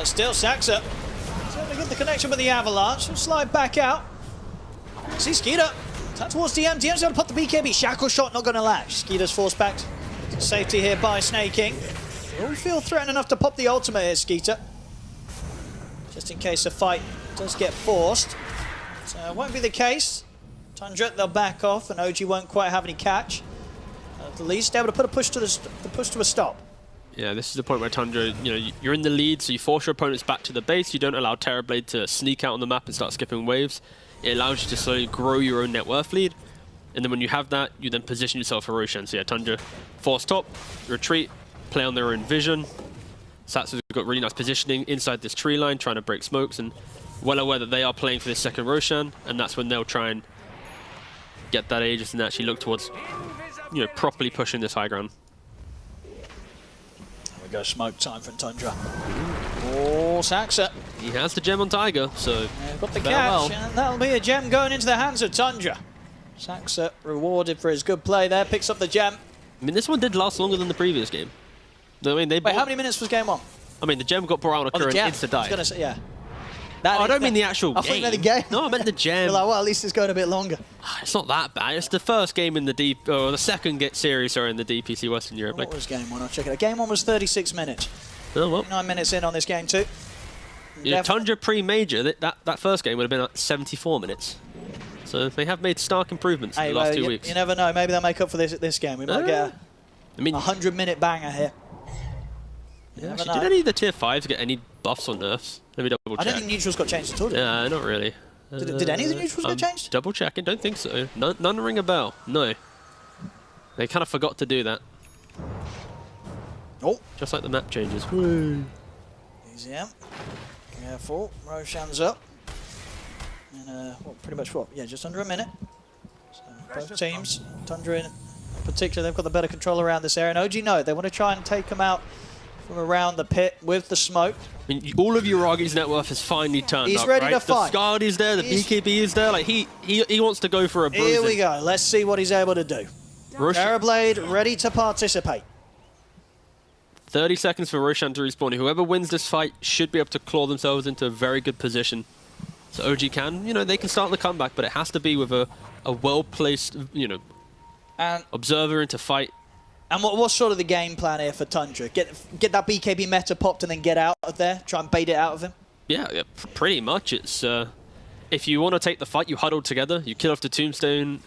Still Saxa. He's able to get the connection with the Avalanche. He'll slide back out. See Skeeter. Tap towards DM. DM's able to put the BKB. Shackle shot not going to latch. Skeeter's forced back to safety here by Snaking. Don't feel threatened enough to pop the ultimate here, Skeeter. Just in case a fight does get forced. So it won't be the case. Tundra, they'll back off, and OG won't quite have any catch. At the least, able to put a push to a stop. Yeah, this is the point where Tundra, you're in the lead, so you force your opponents back to the base. You don't allow Terrorblade to sneak out on the map and start skipping waves. It allows you to slowly grow your own net worth lead. And then when you have that, you then position yourself for Roshan. So yeah, Tundra, force top, retreat, play on their own vision. Satsu's got really nice positioning inside this tree line, trying to break smokes, and well aware that they are playing for this second Roshan, and that's when they'll try and get that Aegis and actually look towards, properly pushing this high ground. There we go, smoke time for Tundra. Oh, Saxa. He has the gem on Tiger, so got the catch, and that'll be a gem going into the hands of Tundra. Saxa rewarded for his good play there, picks up the gem. I mean, this one did last longer than the previous game. I mean, Wait, how many minutes was game 1? I mean, the gem got brought out on a current insta-die. I was gonna say, yeah. I don't mean the actual game. I thought you meant the game. No, I meant the gem. You're like, well, at least it's going a bit longer. It's not that bad. It's the first game in the the second series, sorry, in the DPC Western Europe. What was game 1? I'll check it out. Game 1 was 36 minutes. Oh, well. 9 minutes in on this game 2. Yeah, Tundra pre-major, that first game would have been like 74 minutes. So they have made stark improvements in the last 2 weeks. You never know. Maybe they'll make up for this game. We might get a 100-minute banger here. Yeah, actually, did any of the tier 5s get any buffs or nerfs? Let me double check. I don't think neutrals got changed at all, did they? Yeah, not really. Did any of the neutrals get changed? Double checking, don't think so. None ring a bell, no. They kind of forgot to do that. Oh. Just like the map changes. Easy, careful, Roshan's up. And pretty much what? Yeah, just under a minute. So both teams, Tundra in particular, they've got the better control around this area. And OG know they want to try and take them out from around the pit with the smoke. I mean, all of Uragi's net worth has finally turned up. He's ready to fight. The Scardy's there, the BKB is there. Like he wants to go for a bruising. Here we go. Let's see what he's able to do. Terrorblade ready to participate. 30 seconds for Roshan to respawn. Whoever wins this fight should be able to claw themselves into a very good position. So OG can, they can start the comeback, but it has to be with a well-placed, and observer into fight. And what's sort of the game plan here for Tundra? Get that BKB meta popped and then get out of there? Try and bait it out of him? Yeah, pretty much. It's if you want to take the fight, you huddle together, you kill off the tombstone,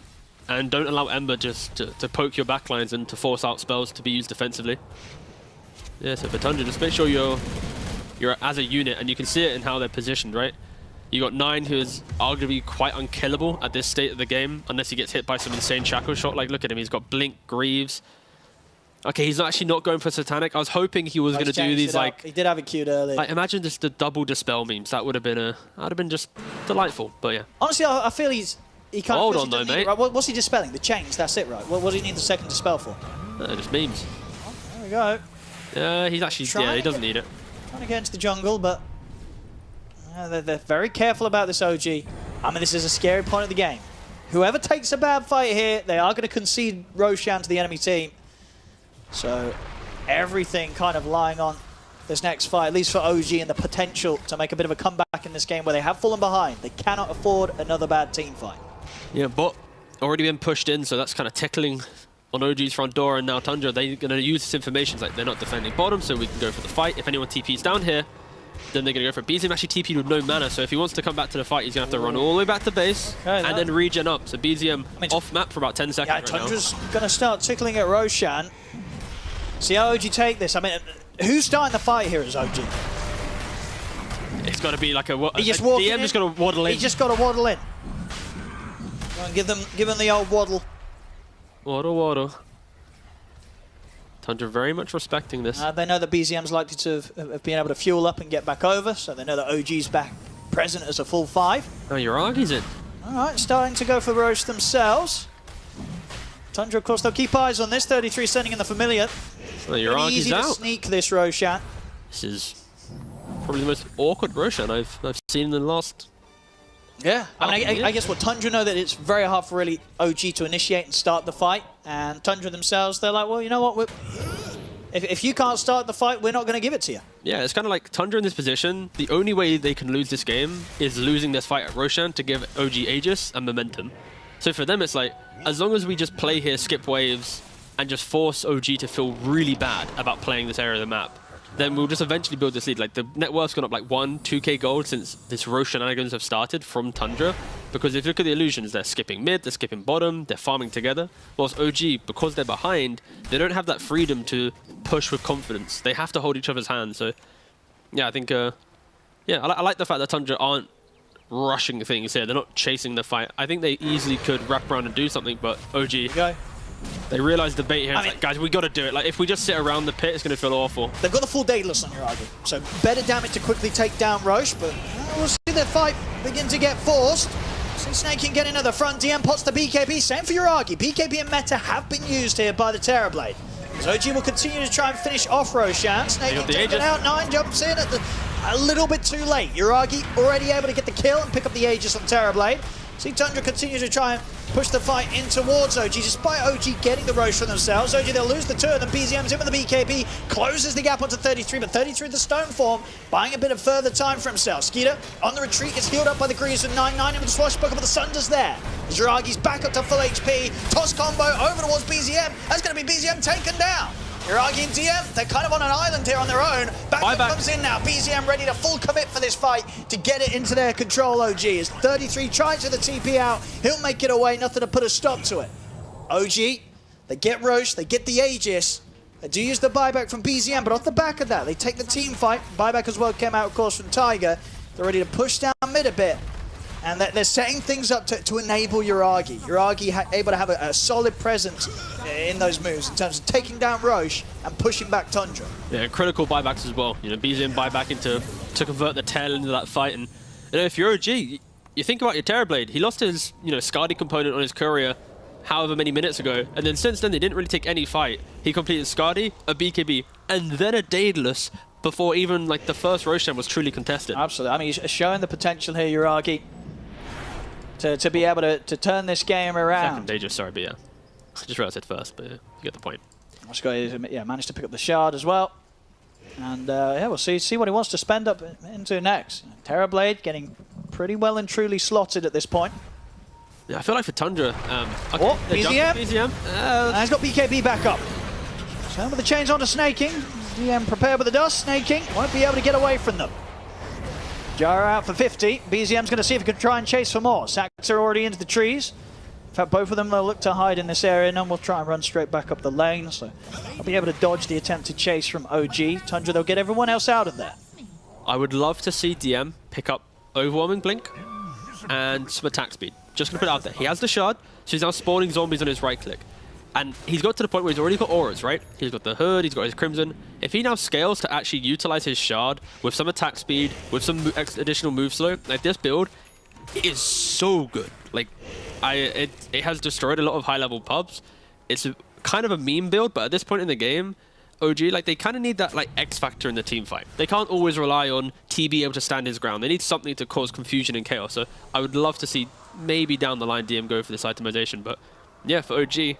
and don't allow Ember just to poke your backlines and to force out spells to be used defensively. Yeah, so for Tundra, just make sure you're as a unit, and you can see it in how they're positioned, right? You got 9, who is arguably quite unkillable at this state of the game, unless he gets hit by some insane shackle shot. Like, look at him, he's got Blink, Greaves. Okay, he's actually not going for Satanic. I was hoping he was going to do these, like... He did have it queued early. Like, imagine just the double Dispel memes. That would have been just delightful, but yeah. Honestly, I feel he can't... Hold on, though, mate. Right? What's he dispelling? The chains, that's it, right? What does he need the second Dispel for? Just memes. Oh, there we go. He's actually... he doesn't need it. Trying to get into the jungle, but... they're very careful about this OG. I mean, this is a scary point of the game. Whoever takes a bad fight here, they are going to concede Roshan to the enemy team. So everything kind of lying on this next fight, at least for OG, and the potential to make a bit of a comeback in this game where they have fallen behind. They cannot afford another bad team fight. Yeah, but already been pushed in, so that's kind of tickling on OG's front door, and now Tundra, they're going to use this information. Like, they're not defending bottom, so we can go for the fight. If anyone TP's down here, then they're going to go for it. BZM actually TP'd with no mana, so if he wants to come back to the fight, he's going to have to run all the way back to base and then regen up. So BZM off map for about 10 seconds right now. Tundra's going to start tickling at Roshan. See how OG take this. I mean, who's starting the fight here as OG? It's got to be like a DM just got to waddle in. He just got to waddle in. Give them the old waddle. Waddle. Tundra very much respecting this. They know that BZM's likely to have been able to fuel up and get back over, so they know that OG's back present as a full 5. Oh, Uragi's in. Alright, starting to go for Roche themselves. Tundra, of course, they'll keep eyes on this. 33 sending in the familiar. Well, Uragi's easy out. to sneak this Roshan. This is probably the most awkward Roshan I've seen in the last... Yeah, I mean, I guess what Tundra know that it's very hard for really OG to initiate and start the fight, and Tundra themselves, they're like, well, you know what, if you can't start the fight, we're not going to give it to you. Yeah, it's kind of like Tundra in this position, the only way they can lose this game is losing this fight at Roshan to give OG Aegis and momentum. So for them, it's like, as long as we just play here, skip waves, and just force OG to feel really bad about playing this area of the map, then we'll just eventually build this lead. Like, the net worth's gone up like 2k gold since this Roche shenanigans have started from Tundra. Because if you look at the illusions, they're skipping mid, they're skipping bottom, they're farming together. Whilst OG, because they're behind, they don't have that freedom to push with confidence. They have to hold each other's hands. So, yeah, I think, I like the fact that Tundra aren't rushing things here. They're not chasing the fight. I think they easily could wrap around and do something, but OG... They realise the bait here. Like, guys, we got to do it. Like, if we just sit around the pit, it's going to feel awful. They've got the full Daedalus on Uragi, so better damage to quickly take down Roche, but we'll see the fight begin to get forced. See Snake can get another front. DM pots the BKB. Same for Uragi. BKB and Meta have been used here by the Terrorblade. So OG will continue to try and finish off Roshan. Snake can take it out. 9 jumps in at a little bit too late. Uragi already able to get the kill and pick up the Aegis on Terrorblade. See Tundra continue to try and push the fight in towards OG, despite OG getting the Roche for themselves. OG, they'll lose the turn, and BZM's in with the BKB, closes the gap onto 33, but 33 the stone form, buying a bit of further time for himself. Skeeter on the retreat is healed up by the Greaves with 9-9, and with the swashbuckle, but the Sunder's there. Jiragi's back up to full HP, toss combo over towards BZM, that's going to be BZM taken down. Jiragi and DM, they're kind of on an island here on their own. Back comes in now. BZM ready to full commit for this fight to get it into their control. OG is 33, trying to the TP out. He'll make it away, nothing to put a stop to it. OG, they get Roche, they get the Aegis. They do use the buyback from BZM, but off the back of that, they take the team fight. Buyback as well came out, of course, from Tiger. They're ready to push down mid a bit. And they're setting things up to enable Jiragi. Jiragi able to have a solid presence in those moves in terms of taking down Roche and pushing back Tundra. Yeah, critical buybacks as well. You know, BZM buyback to convert the tail into that fight. And you know, if you're OG, you think about your Terrorblade. He lost his Skadi component on his courier however many minutes ago, and then since then they didn't really take any fight. He completed Skadi, a BKB, and then a Daedalus before even like the first Roshan was truly contested. Absolutely. I mean, he's showing the potential here, Jiragi. To be able to turn this game around. Second Daedalus, sorry, but yeah. I just realized it first, but you get the point. Yeah, managed to pick up the shard as well. And yeah, we'll see what he wants to spend up into next. Terrorblade getting pretty well and truly slotted at this point. Yeah, I feel like for Tundra, oh, BZM. He's got BKB back up. So with the chains onto Snaking. DM prepared with the dust. Snaking won't be able to get away from them. Gyro out for 50. BZM's going to see if he can try and chase for more. Sacks are already into the trees. In fact, both of them will look to hide in this area. None will try and run straight back up the lane, so they'll be able to dodge the attempted chase from OG. Tundra, they'll get everyone else out of there. I would love to see DM pick up Overwhelming Blink and some attack speed. Just going to put it out there. He has the shard, so he's now spawning zombies on his right click. And he's got to the point where he's already got auras, right? He's got the hood, he's got his crimson. If he now scales to actually utilize his shard with some attack speed, with some additional move slow, like this build is so good. Like, it has destroyed a lot of high-level pubs. It's kind of a meme build, but at this point in the game, OG, like, they kind of need that like X factor in the team fight. They can't always rely on TB able to stand his ground. They need something to cause confusion and chaos. So I would love to see maybe down the line DM go for this itemization. But yeah, for OG,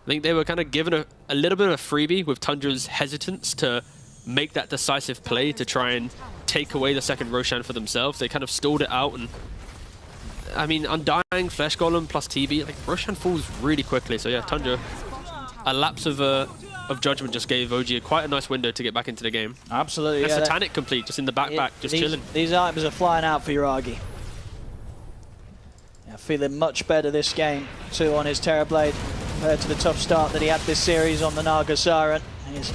I think they were kind of given a little bit of a freebie with Tundra's hesitance to make that decisive play to try and take away the second Roshan for themselves. They kind of stalled it out, and I mean, Undying, Flesh Golem plus TB, like Roshan falls really quickly. So yeah, Tundra, a lapse of judgment just gave OG quite a nice window to get back into the game. Absolutely. And yeah, Satanic complete, just in the backpack, just chilling. These items are flying out for Jiragi. Yeah, feeling much better this game too on his Terrorblade compared to the tough start that he had this series on the Naga Siren. He's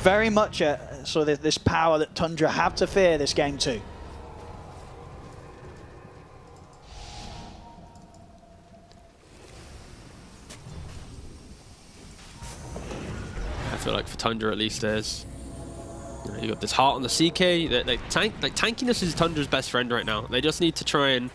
very much sort of this power that Tundra have to fear this game too. I feel like for Tundra at least there's, you got this heart on the CK. Tankiness is Tundra's best friend right now. They just need to try and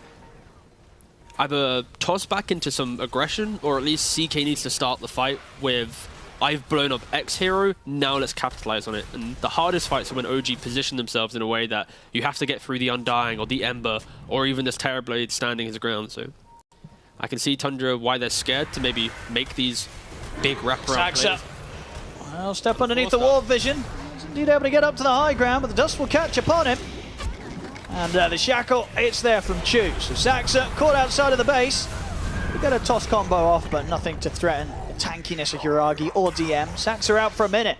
either toss back into some aggression, or at least CK needs to start the fight with, I've blown up X hero, now let's capitalize on it. And the hardest fights are when OG position themselves in a way that you have to get through the Undying or the Ember or even this Terrorblade standing his ground. So I can see Tundra why they're scared to maybe make these big wraparound plays. Well, step underneath the wall vision. He's indeed able to get up to the high ground, but the dust will catch upon him. And the shackle, it's there from Chu. So Saxa caught outside of the base. We get a toss combo off, but nothing to threaten the tankiness of Jiragi or DM. Saxa out for a minute.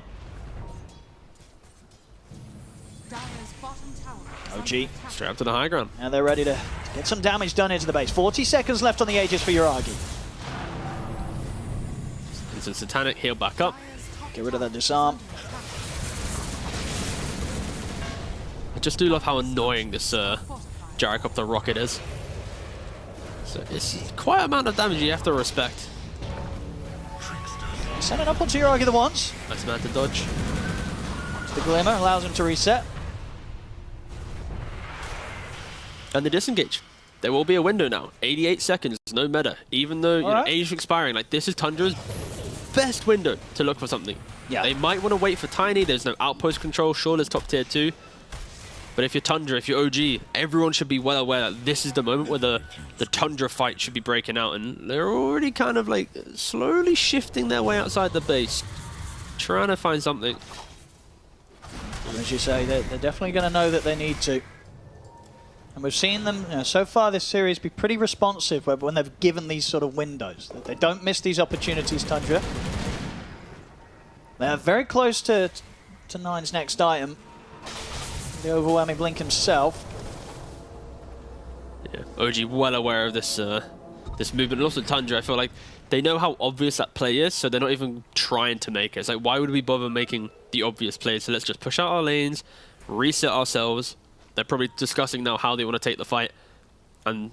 OG. Straight up to the high ground. And they're ready to get some damage done into the base. 40 seconds left on the Aegis for Jiragi. And Satanic heal back up. Get rid of that disarm. I just do love how annoying this Gyrocopter rocket is. So it's quite an amount of damage you have to respect. Sending up onto Jiragi the once. Nice man to dodge. The Glimmer allows him to reset. And the disengage. There will be a window now. 88 seconds, no meta. Even though age expiring, like this is Tundra's best window to look for something. Yeah. They might want to wait for Tiny. There's no outpost control. Sure, there's top tier 2. But if you're Tundra, if you're OG, everyone should be well aware that this is the moment where the Tundra fight should be breaking out, and they're already kind of like slowly shifting their way outside the base, trying to find something. As you say, they're definitely going to know that they need to. And we've seen them, so far this series, be pretty responsive when they've given these sort of windows. That they don't miss these opportunities, Tundra. They're very close to Nine's next item. The overwhelming blink himself. Yeah, OG well aware of this this movement. And also Tundra, I feel like they know how obvious that play is, so they're not even trying to make it. It's like, why would we bother making the obvious play? So let's just push out our lanes, reset ourselves. They're probably discussing now how they want to take the fight. And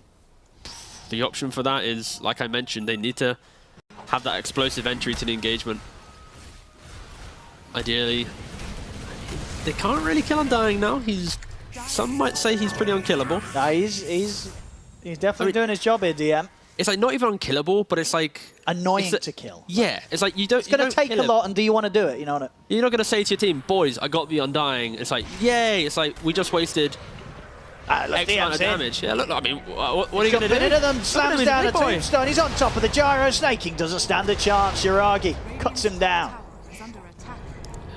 the option for that is, like I mentioned, they need to have that explosive entry to the engagement. Ideally, they can't really kill Undying now. Some might say he's pretty unkillable. Nah, he's definitely doing his job here, DM. It's like not even unkillable, but it's like annoying to kill. Yeah, it's like you don't. It's going to take a lot, and do you want to do it? You know what? You're not going to say to your team, "Boys, I got the Undying." It's like, yay! It's like we just wasted X amount of damage. Yeah, look. I mean, what are you going to do? Into them, slams down a tombstone. He's on top of the gyro. Snaking doesn't stand a chance. Yuragi cuts him down.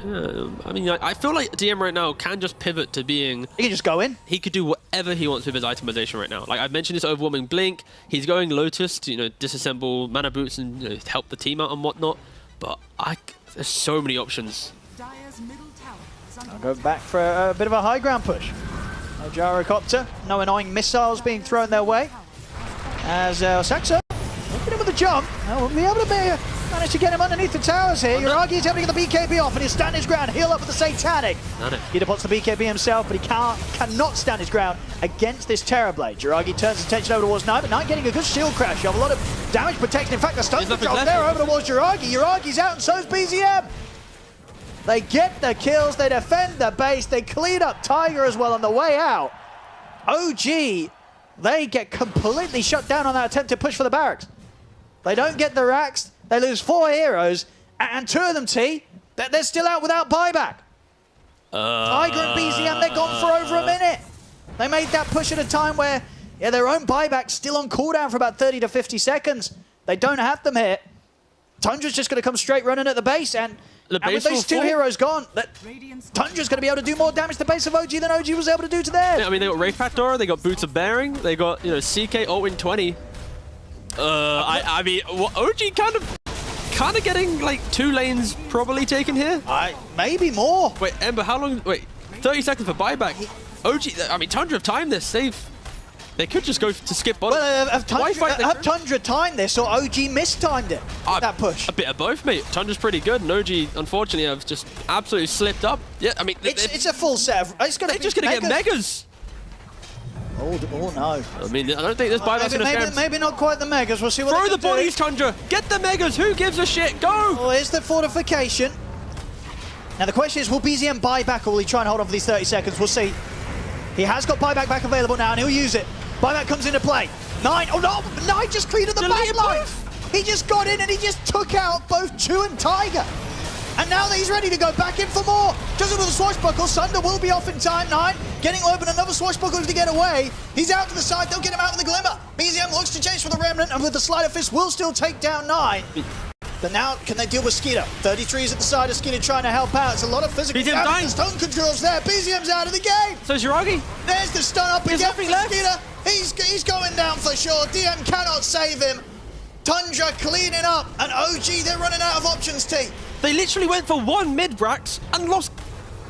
I mean, I feel like DM right now can just pivot to being... He can just go in. He could do whatever he wants with his itemization right now. Like, I've mentioned this overwhelming blink. He's going Lotus to, disassemble mana boots and help the team out and whatnot. But there's so many options. I'll go back for a bit of a high ground push. No gyrocopter. No annoying missiles being thrown their way. As Saxo looking in with a jump. We'll be able to manage to get him underneath the towers here. Yuragi's able to get the BKB off, and he'll stand his ground. Heal up with the Satanic. He depots the BKB himself, but he cannot stand his ground against this Terrorblade. Yuragi turns his attention over towards Knight, but Knight getting a good shield crash. You have a lot of damage protection. In fact, the stun control there over towards Yuragi. Yuragi's out, and so's BZM. They get the kills, they defend the base, they clean up Tiger as well on the way out. OG, they get completely shut down on that attempt to push for the barracks. They don't get the racks. They lose 4 heroes, and 2 of them, they're still out without buyback. Tiger and BZM, they're gone for over a minute. They made that push at a time where, their own buyback's still on cooldown for about 30 to 50 seconds. They don't have them here. Tundra's just going to come straight running at the base, and with those 2 heroes gone, Tundra's going to be able to do more damage to the base of OG than OG was able to do to theirs. Yeah, I mean, they got Wraith Pact Dora, they got Boots of Bearing, they got, CK Altwin 20. I mean, OG kind of getting like 2 lanes probably taken here. Maybe more. Wait, Ember, how long? Wait, 30 seconds for buyback. OG, I mean, Tundra have timed this. They could just go to skip bottom. Well, have Tundra timed this, or OG mistimed it? That push. A bit of both, mate. Tundra's pretty good, and OG, unfortunately, have just absolutely slipped up. Yeah, I mean, it's a full set. They're just going to get megas. Oh no. I mean, I don't think this buyback's going to scare him. Maybe not quite the megas. We'll see what Throw the bodies, Tundra. Get the megas. Who gives a shit? Go. Oh, here's the fortification. Now the question is, will BZM buy back, or will he try and hold on for these 30 seconds? We'll see. He has got buyback back available now, and he'll use it. Buyback comes into play. Nine. Oh no! Nine just cleared at the back line. He just got in and he just took out both Chu and Tiger. And now that he's ready to go back in for more. Does it with a swashbuckle. Sunder will be off in time. Nine getting open, another swashbuckle to get away. He's out to the side. They'll get him out with the glimmer. BZM looks to chase for the remnant, and with the sleight of fist will still take down Nine. But now, can they deal with Skeeter? 33 is at the side of Skeeter trying to help out. It's a lot of physical damage. The stun controls there. BZM's out of the game. So is Yuragi. There's the stun up again for Skeeter. He's going down for sure. DM cannot save him. Tundra cleaning up, and OG, they're running out of options, T. They literally went for 1 mid-brax and lost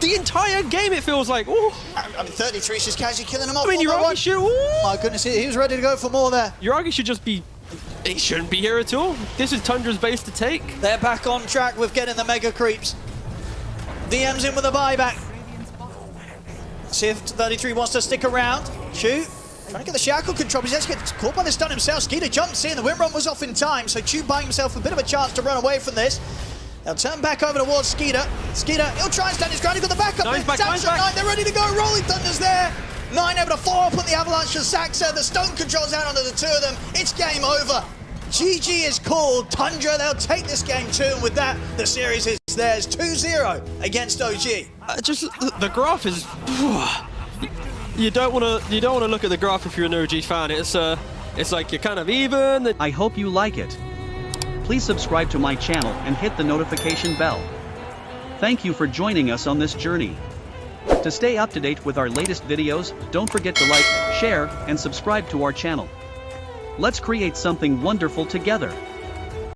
the entire game, it feels like. Ooh. I mean, 33 is just casually killing them off. I mean, Yuragi should... My goodness, he was ready to go for more there. Yuragi should just be... He shouldn't be here at all. This is Tundra's base to take. They're back on track with getting the mega creeps. DM's in with a buyback. See if 33 wants to stick around. Shoot. Trying to get the shackle control, but he's gets caught by the stun himself. Skeeter jumps in, the wind run was off in time, so Chu buying himself a bit of a chance to run away from this. They'll turn back over towards Skeeter. Skeeter, he'll try and stand his ground, he's got the backup. Nice back, nice Nine, they're ready to go, Rolling Thunder's there. Nine able to follow up on the avalanche for Saxa. The stone controls out onto the 2 of them. It's game over. GG is called. Tundra, they'll take this game too, and with that, the series is theirs. 2-0 against OG. Just, the graph is... you don't want to look at the graph if you're an OG fan. It's like you're kind of even. I hope you like it. Please subscribe to my channel and hit the notification bell. Thank you for joining us on this journey. To stay up to date with our latest videos, don't forget to like, share, and subscribe to our channel. Let's create something wonderful together.